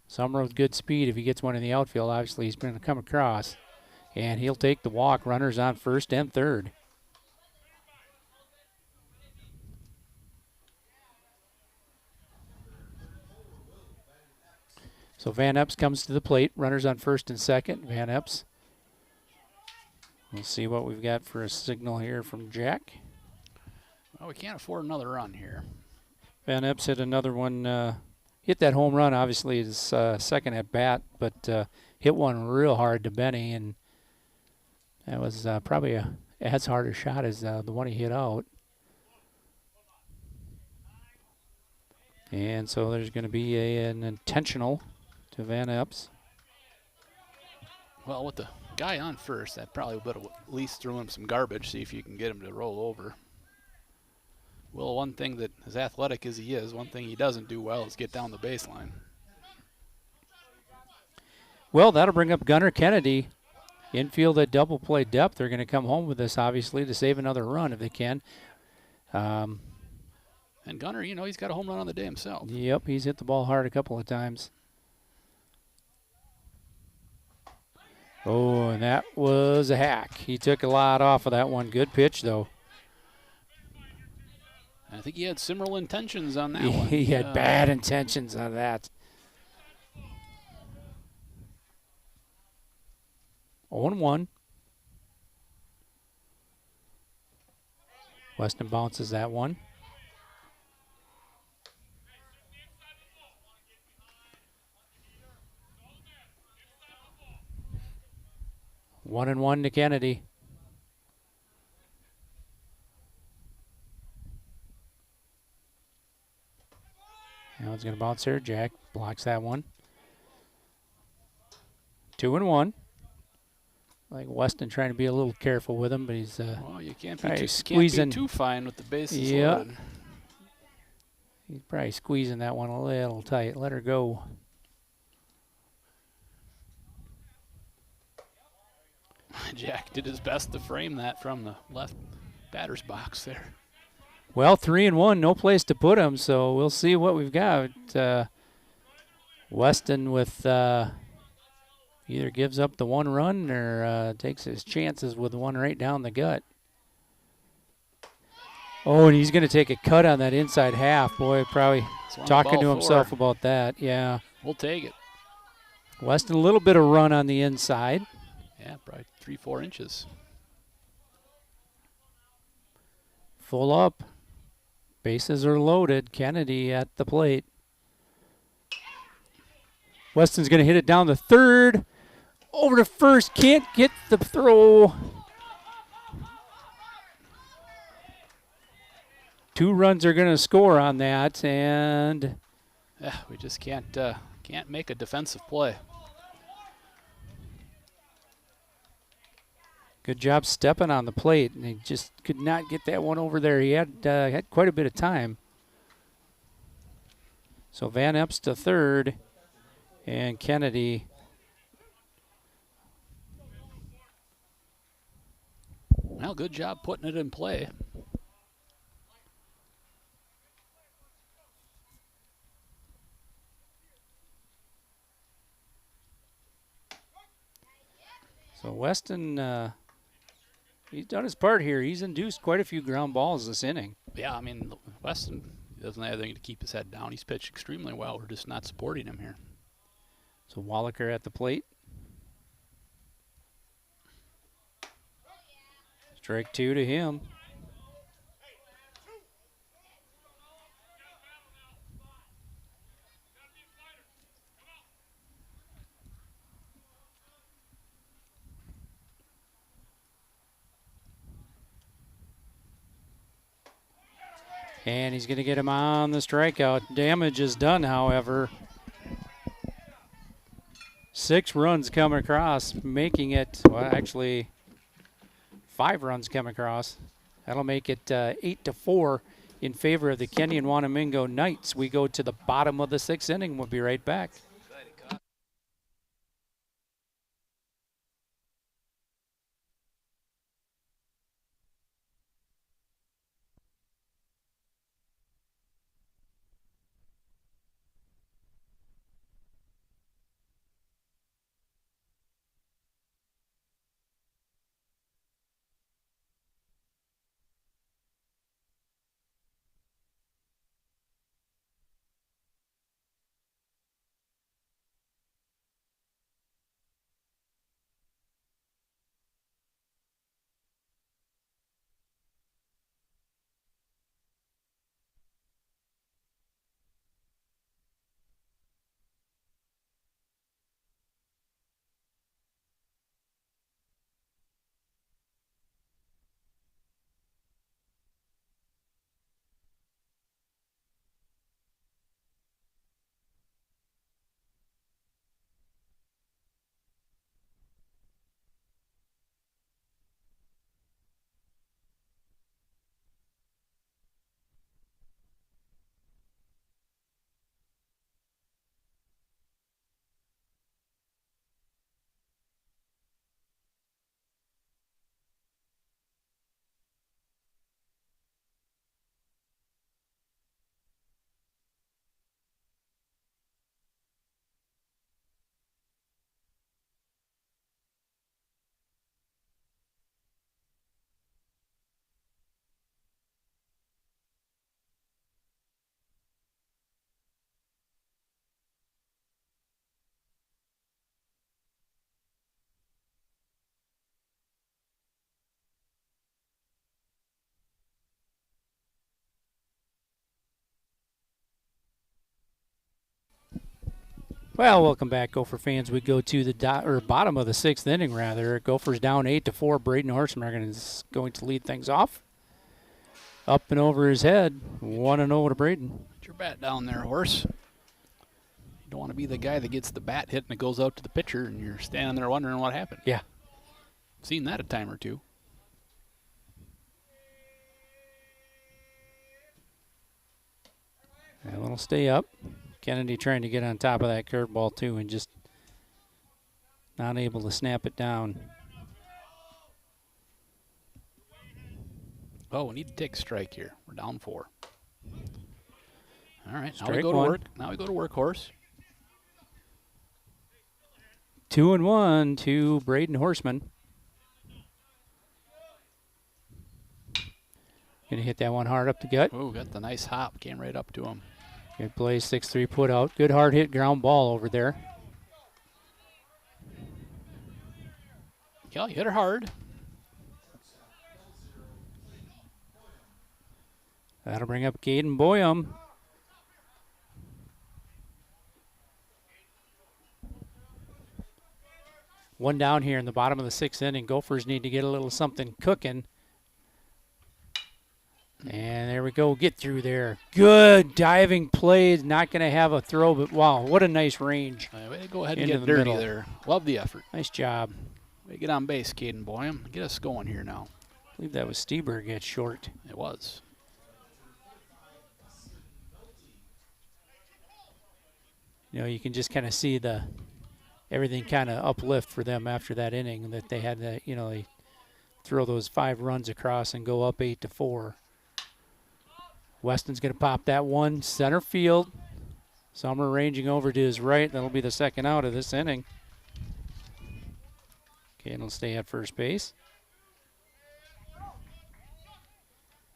Summer with good speed. If he gets one in the outfield, obviously he's going to come across. And he'll take the walk. Runners on first and third. So Van Epps comes to the plate. Runners on first and second. Van Epps. We'll see what we've got for a signal here from Jack. Well, we can't afford another run here. Van Epps hit another one. Hit that home run, obviously, his second at bat, but hit one real hard to Benny, and that was probably as hard a shot as the one he hit out. And so there's going to be an intentional to Van Epps. Well, with the guy on first, that probably would have at least threw him some garbage, see if you can get him to roll over. Well, one thing that, as athletic as he is, one thing he doesn't do well is get down the baseline. Well, that'll bring up Gunnar Kennedy. Infield at double play depth. They're going to come home with this, obviously, to save another run if they can. And Gunnar, you know, he's got a home run on the day himself. Yep, he's hit the ball hard a couple of times. Oh, and that was a hack. He took a lot off of that one. Good pitch, though. I think he had similar intentions on that one. He had bad intentions on that. 0-1. Weston bounces that one. One and one to Kennedy. Now it's going to bounce here. Jack blocks that one. 2-1. Like Weston trying to be a little careful with him, but he's well, you can't be squeezing. Too fine with the bases Yeah. loaded. He's probably squeezing that one a little tight. Let her go. Jack did his best to frame that from the left batter's box there. Well, 3-1, no place to put him, so we'll see what we've got. Weston with either gives up the one run or takes his chances with one right down the gut. Oh, and he's going to take a cut on that inside half. Boy, probably talking to himself about that. Yeah. We'll take it. Weston, a little bit of run on the inside. Yeah, probably 3-4 inches. Full up. Bases are loaded. Kennedy at the plate. Weston's going to hit it down the third. Over to first. Can't get the throw. 2 runs are going to score on that, and yeah, we just can't make a defensive play. good job stepping on the plate, and he just could not get that one over there. He had quite a bit of time. So Van Epps to third, and Kennedy. Well, good job putting it in play. So Weston, he's done his part here. He's induced quite a few ground balls this inning. Yeah, I mean, Weston doesn't have anything to keep his head down. He's pitched extremely well. We're just not supporting him here. So Wallaker at the plate. Strike 2 to him. And he's going to get him on the strikeout. Damage is done, however. 6 runs come across, making it, well, actually 5 runs come across. That'll make it 8-4 in favor of the Kenyon-Wanamingo Knights. We go to the bottom of the 6th inning. We'll be right back. Well, welcome back, Gopher fans. We go to the bottom of the 6th inning, rather. Gophers down 8-4. Braden Horseman is going to lead things off. Up and over his head, 1-0 to Braden. Get your bat down there, Horse. You don't want to be the guy that gets the bat hit and it goes out to the pitcher and you're standing there wondering what happened. Yeah. Seen that a time or two. That one will stay up. Kennedy trying to get on top of that curveball, too, and just not able to snap it down. Oh, we need to take a strike here. We're down 4. All right, now Strike we go to one. work. Now we go to work, Horse. 2-1 to Braden Horseman. Gonna hit that one hard up the gut. Oh, got the nice hop. Came right up to him. Good play, 6-3 put out. Good hard hit ground ball over there. Yeah, you hit her hard. That'll bring up Caden Boyum. One down here in the bottom of the 6th inning. Gophers need to get a little something cooking. And there we go. Get through there. Good diving play. Not going to have a throw, but wow, what a nice range. Way to go ahead and Into get the dirty middle. there. Love the effort. Nice job. Way to get on base, Caden Boyum. Get us going here now. I believe that was Stieberg at short. It was. You know, you can just kind of see everything kind of uplift for them after that inning that they had that, you know, they throw those 5 runs across and go up 8-4. Weston's going to pop that one center field. Summer ranging over to his right. That'll be the second out of this inning. Caden will stay at first base.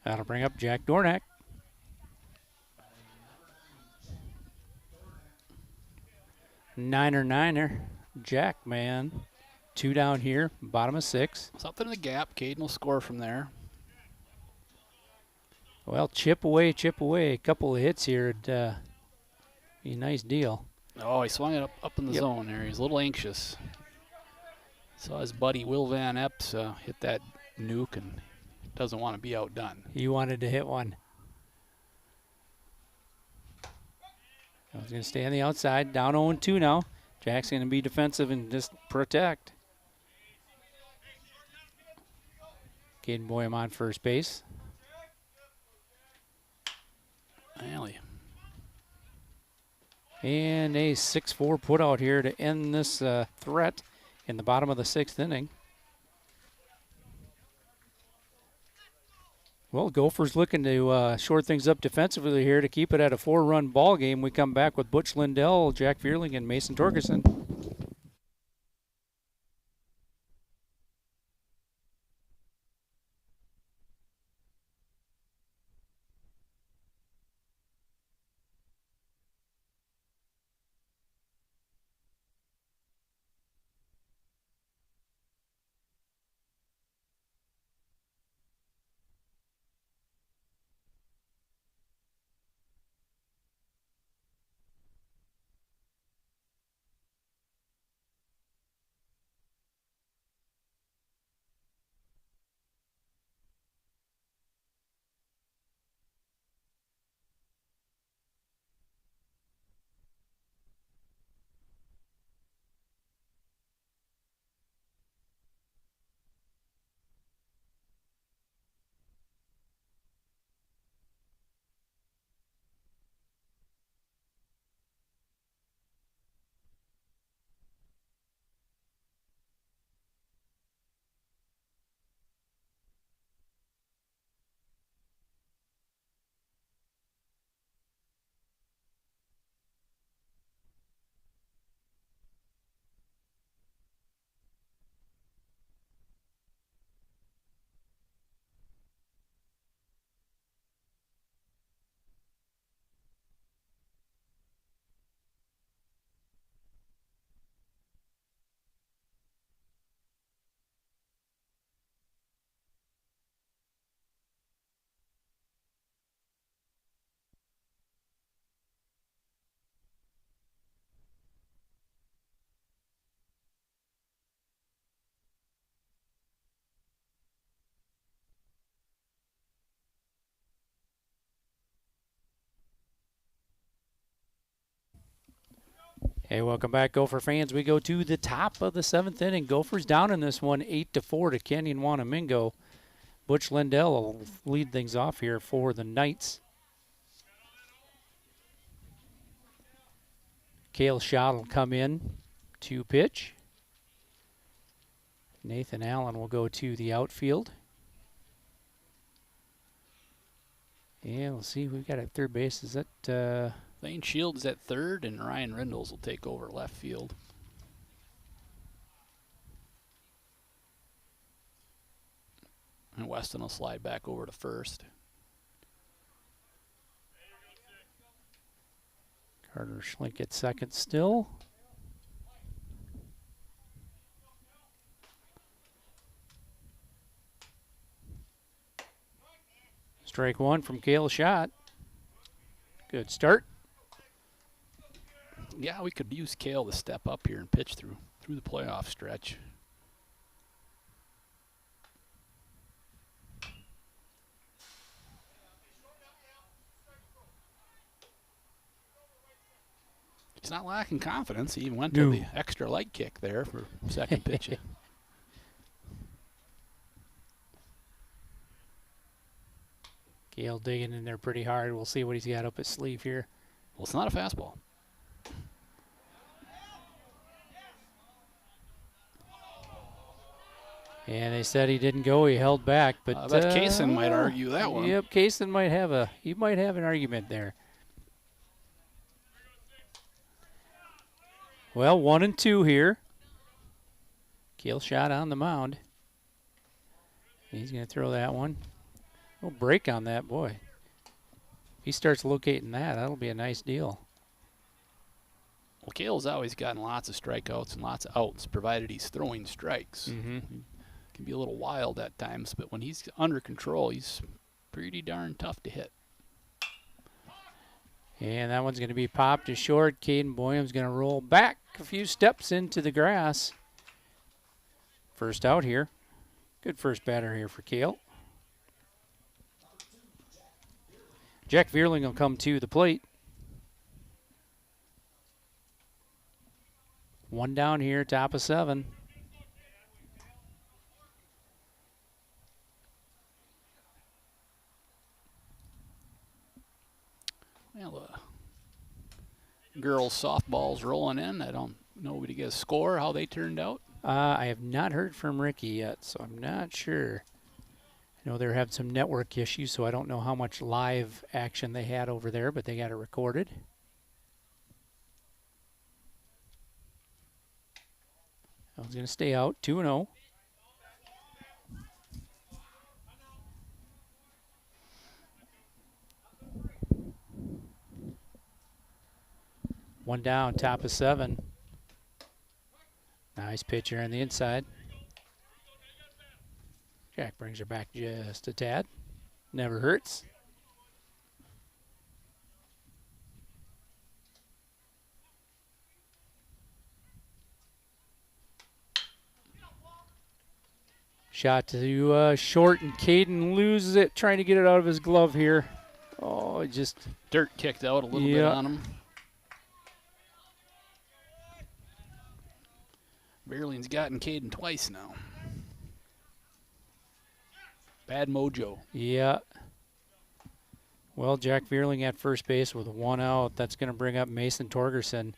That'll bring up Jack Dornack. Niner. Jack, man. 2 down here, bottom of 6. Something in the gap. Caden will score from there. Well, chip away. A couple of hits here. It'd be a nice deal. Oh, he swung it up in the zone there. He's a little anxious. Saw his buddy Will Van Epps hit that nuke and doesn't want to be outdone. He wanted to hit one. I was going to stay on the outside. Down 0-2 now. Jack's going to be defensive and just protect. Caden Boyum on first base. Alley. And a 6-4 put out here to end this threat in the bottom of the 6th inning. Well, Gophers looking to short things up defensively here to keep it at a 4-run ball game. We come back with Butch Lindell, Jack Fearling, and Mason Torgerson. Hey, welcome back, Gopher fans. We go to the top of the 7th inning. Gophers down in this one, 8-4 to Kenyon-Wanamingo. Butch Lindell will lead things off here for the Knights. Cale Schott will come in to pitch. Nathan Allen will go to the outfield. And we'll see, we've got at third base. Is that Lane Shields at third, and Ryan Rindles will take over left field. And Weston will slide back over to first. Carter Schlink at second still. Strike one from Cale Schott. Good start. Yeah, we could use Cale to step up here and pitch through the playoff stretch. He's not lacking confidence. He even went to the extra leg kick there for second pitch. Cale digging in there pretty hard. We'll see what he's got up his sleeve here. Well, it's not a fastball. And they said he didn't go. He held back, but I bet Kaysen might argue that one. Yep, Kaysen might have an argument there. Well, 1-2 here. Cale Schott on the mound. He's going to throw that one. Oh, break on that, boy. If he starts locating that, that'll be a nice deal. Well, Cale's always gotten lots of strikeouts and lots of outs, provided he's throwing strikes. Mm-hmm. Can be a little wild at times, but when he's under control, he's pretty darn tough to hit. And that one's going to be popped to short. Caden Boyum's going to roll back a few steps into the grass. First out here. Good first batter here for Cale. Jack Veerling will come to the plate. One down here, top of 7. Well, girls softball's rolling in. I don't know to get a score, how they turned out. I have not heard from Ricky yet, so I'm not sure. I know they're having some network issues, so I don't know how much live action they had over there, but they got it recorded. I was going to stay out, 2-0. One down, top of 7. Nice pitch here on the inside. Jack brings her back just a tad. Never hurts. Shot to short, and Caden loses it, trying to get it out of his glove here. Oh, it just... Dirt kicked out a little bit on him. Veerling's gotten Caden twice now. Bad mojo. Yeah. Well, Jack Veerling at first base with 1 out. That's going to bring up Mason Torgerson.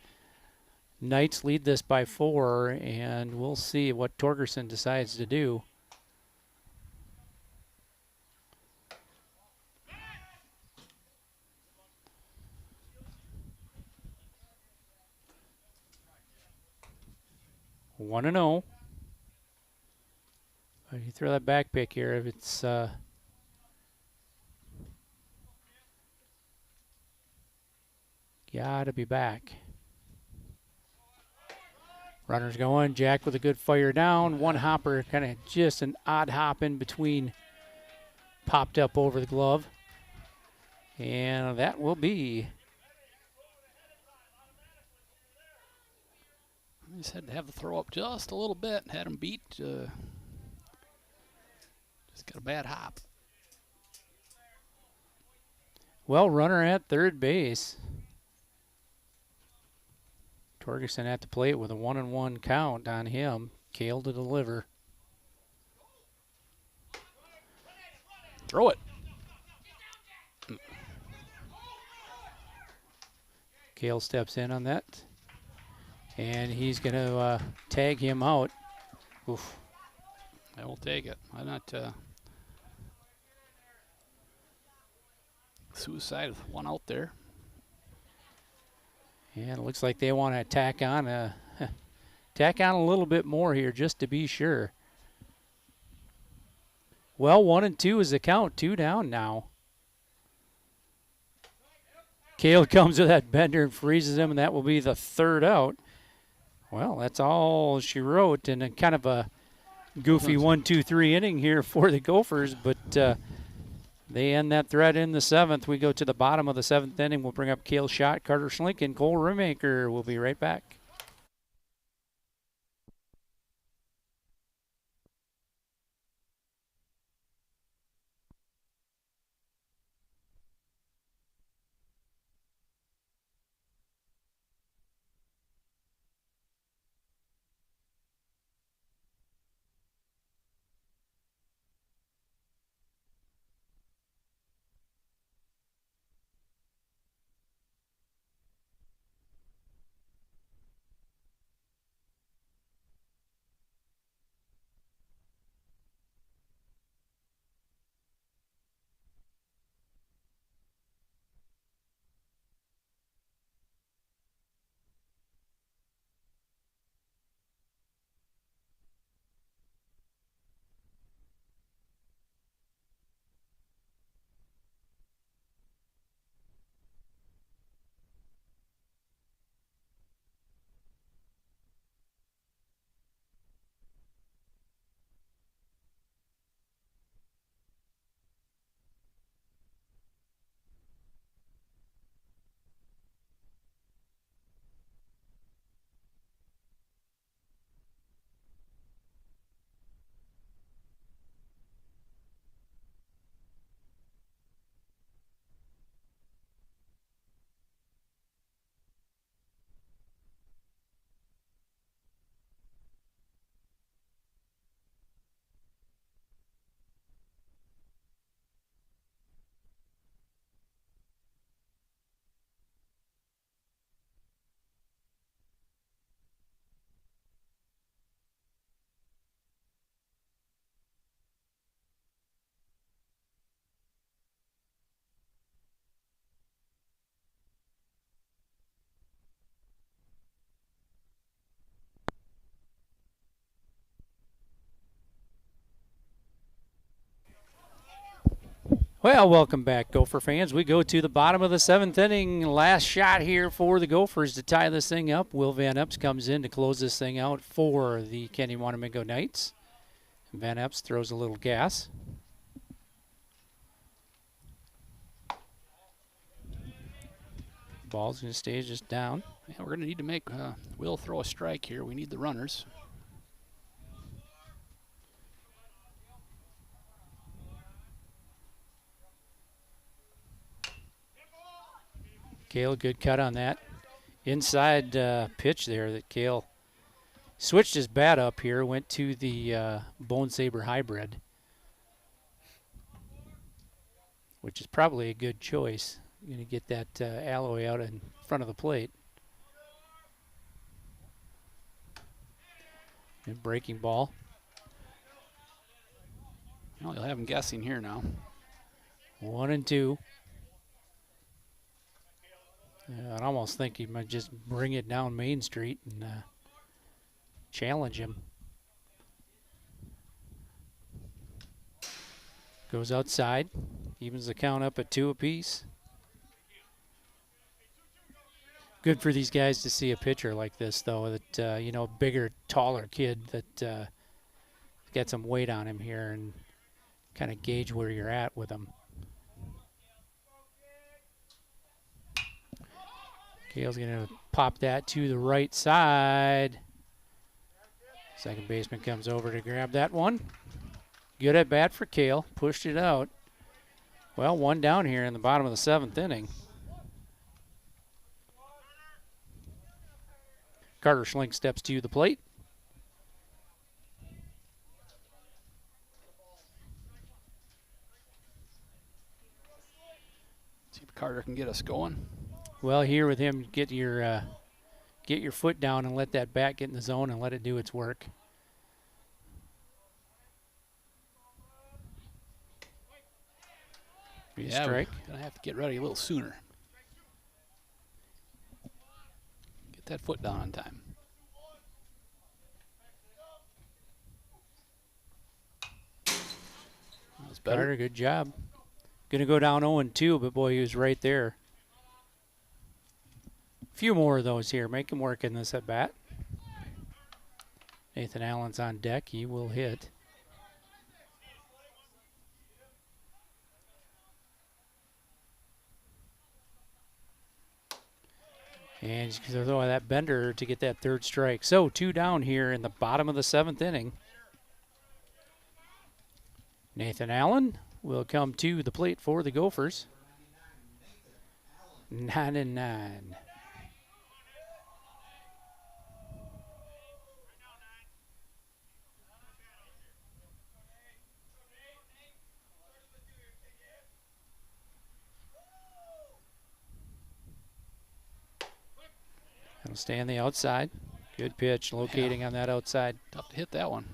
Knights lead this by 4, and we'll see what Torgerson decides to do. One and 0. If you throw that back pick here, if it's gotta be back. Runners going. Jack with a good fire down. One hopper, kind of just an odd hop in between. Popped up over the glove. And that will be. I just had to have the throw up just a little bit. Had him beat. Just got a bad hop. Well, runner at third base. Torgerson at the plate with a 1-1 count on him. Kale to deliver. Throw it. Kale steps in on that. And he's going to tag him out. Oof. I will take it. I'm not suicide with one out there. And it looks like they want to tack on a little bit more here just to be sure. Well, 1-2 is the count. 2 down now. Kale comes with that bender and freezes him, and that will be the 3rd out. Well, that's all she wrote, and a kind of a goofy 1-2-3 inning here for the Gophers, but they end that threat in the 7th. We go to the bottom of the 7th inning. We'll bring up Kale Schott, Carter Schlink, and Cole Remaker. We'll be right back. Well, welcome back, Gopher fans. We go to the bottom of the 7th inning. Last shot here for the Gophers to tie this thing up. Will Van Epps comes in to close this thing out for the Kenyon-Wanamingo Knights. Van Epps throws a little gas. Ball's going to stay just down. Yeah, we're going to need to make Will throw a strike here. We need the runners. Kale, good cut on that. Inside pitch there that Kale switched his bat up here, went to the Bone Saber hybrid, which is probably a good choice. You're going to get that alloy out in front of the plate. And breaking ball. Well, you'll have him guessing here now. 1-2. I'd almost think he might just bring it down Main Street and challenge him. Goes outside, evens the count up at 2 apiece. Good for these guys to see a pitcher like this, though, that, you know, bigger, taller kid that got some weight on him here and kind of gauge where you're at with him. Kale's going to pop that to the right side. Second baseman comes over to grab that one. Good at bat for Kale. Pushed it out. Well, 1 down here in the bottom of the 7th inning. Carter Schlink steps to the plate. See if Carter can get us going. Well, here with him, get your foot down and let that bat get in the zone and let it do its work. Yeah, strike. We're gonna have to get ready a little sooner. Get that foot down on time. That was better. Carter, good job. Going to go down 0-2, but boy, he was right there. A few more of those here. Make him work in this at bat. Nathan Allen's on deck. He will hit. And he's going to throw that bender to get that third strike. So 2 down here in the bottom of the 7th inning. Nathan Allen will come to the plate for the Gophers. 9-9. It'll stay on the outside. Good pitch, locating on that outside. Tough to hit that one.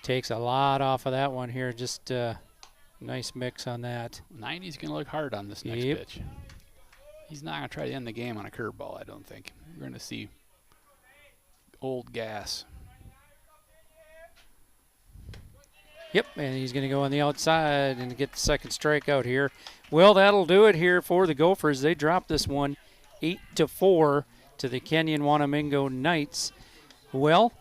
Takes a lot off of that one here. Just nice mix on that. 90's going to look hard on this next pitch. He's not going to try to end the game on a curveball, I don't think. We're going to see old gas. Yep, and he's going to go on the outside and get the second strikeout here. Well, that'll do it here for the Gophers. They dropped this one 8-4 to the Kenyon-Wanamingo Knights. Well,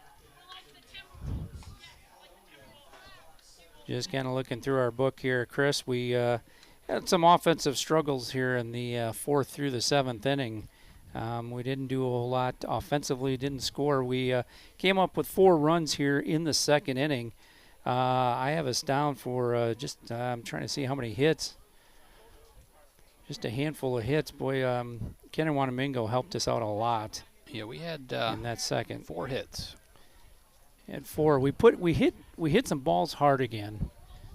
just kind of looking through our book here, Chris, we had some offensive struggles here in the 4th through the 7th inning. We didn't do a whole lot offensively, didn't score. We came up with 4 runs here in the 2nd inning. I have us down for I'm trying to see how many hits. Just a handful of hits. Boy, Kenyon-Wanamingo helped us out a lot. Yeah, we had in that second 4 hits. At 4, we hit some balls hard again.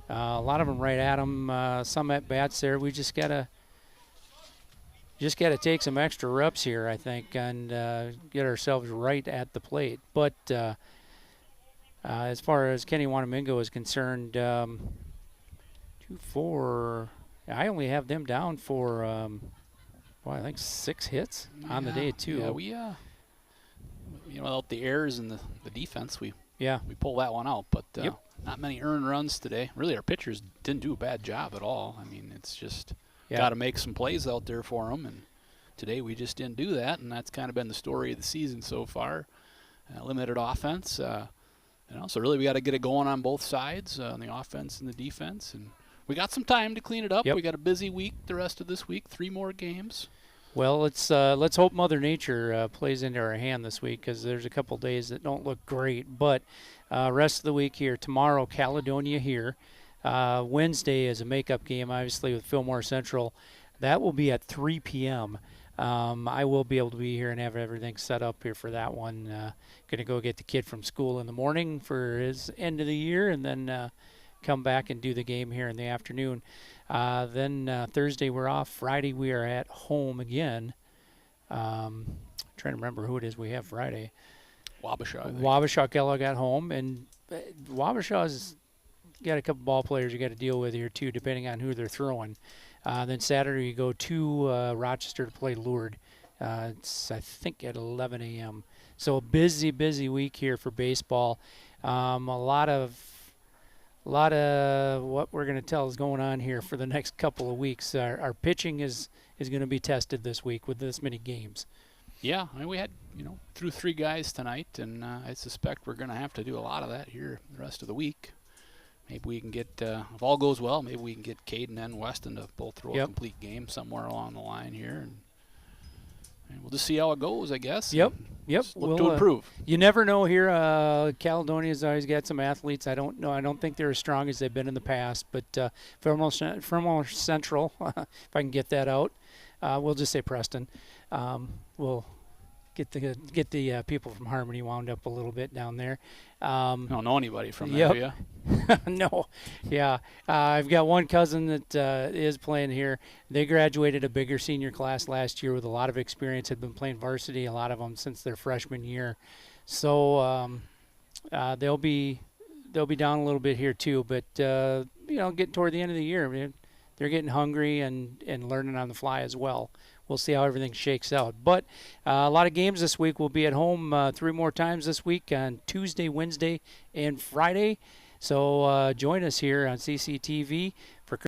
A lot of them right at them. Some at bats there. We just gotta take some extra reps here, I think, and get ourselves right at the plate. But as far as Kenyon-Wanamingo is concerned, 2-4. I only have them down for, I think 6 hits on the day too. Yeah, we without the errors in the defense, we pull that one out. But not many earned runs today. Really, our pitchers didn't do a bad job at all. I mean, it's just got to make some plays out there for them, and today we just didn't do that, and that's kind of been the story of the season so far. Limited offense. So really we got to get it going on both sides, on the offense and the defense. And we got some time to clean it up. Yep. We got a busy week the rest of this week, 3 more games. Well, let's hope Mother Nature plays into our hand this week, because there's a couple days that don't look great. But rest of the week here, tomorrow, Caledonia here. Wednesday is a makeup game, obviously, with Fillmore Central. That will be at 3 p.m. I will be able to be here and have everything set up here for that one. Going to go get the kid from school in the morning for his end of the year, and then come back and do the game here in the afternoon. Then Thursday we're off. Friday we are at home again. Trying to remember who it is we have Friday. Wabasha. Wabasha Kellogg at home, and Wabasha's got a couple ball players you got to deal with here too, depending on who they're throwing. Then Saturday you go to Rochester to play Lourdes. It's I think at 11 a.m. So a busy week here for baseball. A lot of what we're going to tell is going on here for the next couple of weeks. Our pitching is going to be tested this week with this many games. Yeah, I mean, we had, threw 3 guys tonight, and I suspect we're going to have to do a lot of that here the rest of the week. Maybe we can get, if all goes well, maybe we can get Caden and Weston to both throw a complete game somewhere along the line here. And we'll just see how it goes, I guess. Yep. and Yep. just look to improve. You never know here. Caledonia's always got some athletes. I don't know. I don't think they're as strong as they've been in the past. But Fillmore Central, if I can get that out, we'll just say Preston. We'll get the people from Harmony wound up a little bit down there. I don't know anybody from Yep. the area. No, yeah. I've got one cousin that is playing here. They graduated a bigger senior class last year with a lot of experience, had been playing varsity, a lot of them since their freshman year. So they'll be down a little bit here too, but getting toward the end of the year, they're getting hungry and learning on the fly as well. We'll see how everything shakes out. But a lot of games this week. We'll be at home 3 more times this week on Tuesday, Wednesday, and Friday. So join us here on CCTV for